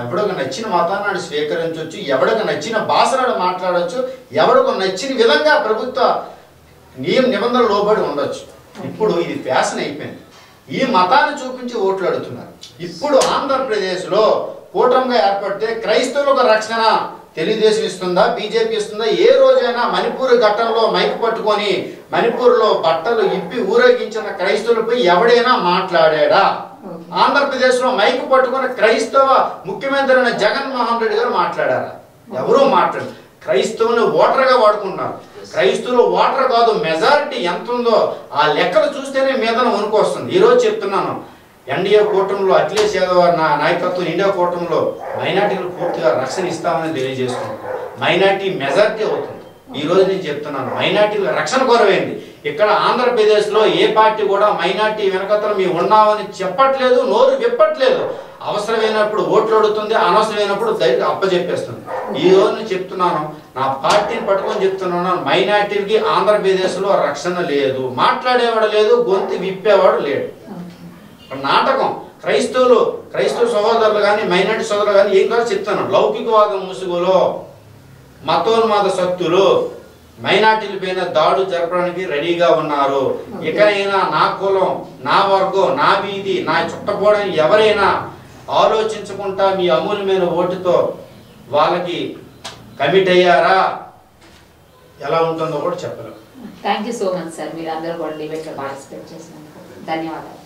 F: ఎవడొక నచ్చిన మతాన్ని స్వీకరించవచ్చు, ఎవడొక నచ్చిన భాషలను మాట్లాడవచ్చు, ఎవడొక నచ్చిన విధంగా ప్రభుత్వ నిబంధనలు లోబడి ఉండొచ్చు. ఇప్పుడు ఇది ఫ్యాషన్ అయిపోయింది. ఈ మతాన్ని చూపించి ఓట్లు అడుగుతున్నారు. ఇప్పుడు ఆంధ్రప్రదేశ్లో కూటమిగా ఏర్పడితే క్రైస్తవులకు రక్షణ తెలుగుదేశం ఇస్తుందా, బీజేపీ ఇస్తుందా? ఏ రోజైనా మణిపూర్ ఘట్టంలో మైకు పట్టుకొని మణిపూర్లో బట్టలు ఇప్పి ఊరేగించిన క్రైస్తవులపై ఎవడైనా మాట్లాడా? ఆంధ్రప్రదేశ్లో మైకు పట్టుకున్న క్రైస్తవ ముఖ్యమంత్రి అయిన జగన్మోహన్ రెడ్డి గారు మాట్లాడారా? ఎవరూ మాట్లాడారు. క్రైస్తవుని ఓటర్గా వాడుకుంటున్నారు. క్రైస్తవులు ఓటర్ కాదు, మెజారిటీ ఎంత ఉందో ఆ లెక్కలు చూస్తేనే మీదన వణుకు వస్తుంది. ఈరోజు చెప్తున్నాను, ఎన్డీఏ కూటమిలో అఖిలేష్ యాదవ్ నా నాయకత్వం ఇండియా కూటమిలో మైనార్టీలు పూర్తిగా రక్షణ ఇస్తామని తెలియజేస్తున్నాను. మైనార్టీ మెజారిటీ అవుతుంది. ఈ రోజు నేను చెప్తున్నాను, మైనార్టీల రక్షణ కొరవైంది. ఇక్కడ ఆంధ్రప్రదేశ్లో ఏ పార్టీ కూడా మైనార్టీ వెనకతలు మేము ఉన్నామని చెప్పట్లేదు, నోరు విప్పట్లేదు. అవసరమైనప్పుడు ఓట్లు అడుగుతుంది, అనవసరమైనప్పుడు దైర్యం అప్పచెప్పేస్తుంది. ఈ రోజు నేను చెప్తున్నాను, నా పార్టీని పట్టుకొని చెప్తున్నాను, మైనార్టీలకి ఆంధ్రప్రదేశ్లో రక్షణ లేదు, మాట్లాడేవాడు లేదు, గొంతు విప్పేవాడు లేడు. నాటకం క్రైస్తవ సహోదరులు కానీ మైనార్టీ సోదరులు కానీ ఏం కాదు చెప్తాను, లౌకికవాదం ముసుగులో మతోన్మాద శక్తులు మైనార్టీల పైన దాడులు జరపడానికి రెడీగా ఉన్నారు. ఎక్కడైనా నా కులం, నా వర్గం, నా వీధి, నా చుట్టపోవడం ఎవరైనా ఆలోచించకుండా మీ అమూల్యమైన ఓటుతో వాళ్ళకి కమిట్ అయ్యారా, ఎలా ఉంటుందో కూడా చెప్పలేము.
A: Thank you so much sir, మీరు అందరూ కూడా డిబేట్లో పార్టిసిపేట్ చేసినందుకు ధన్యవాదాలు.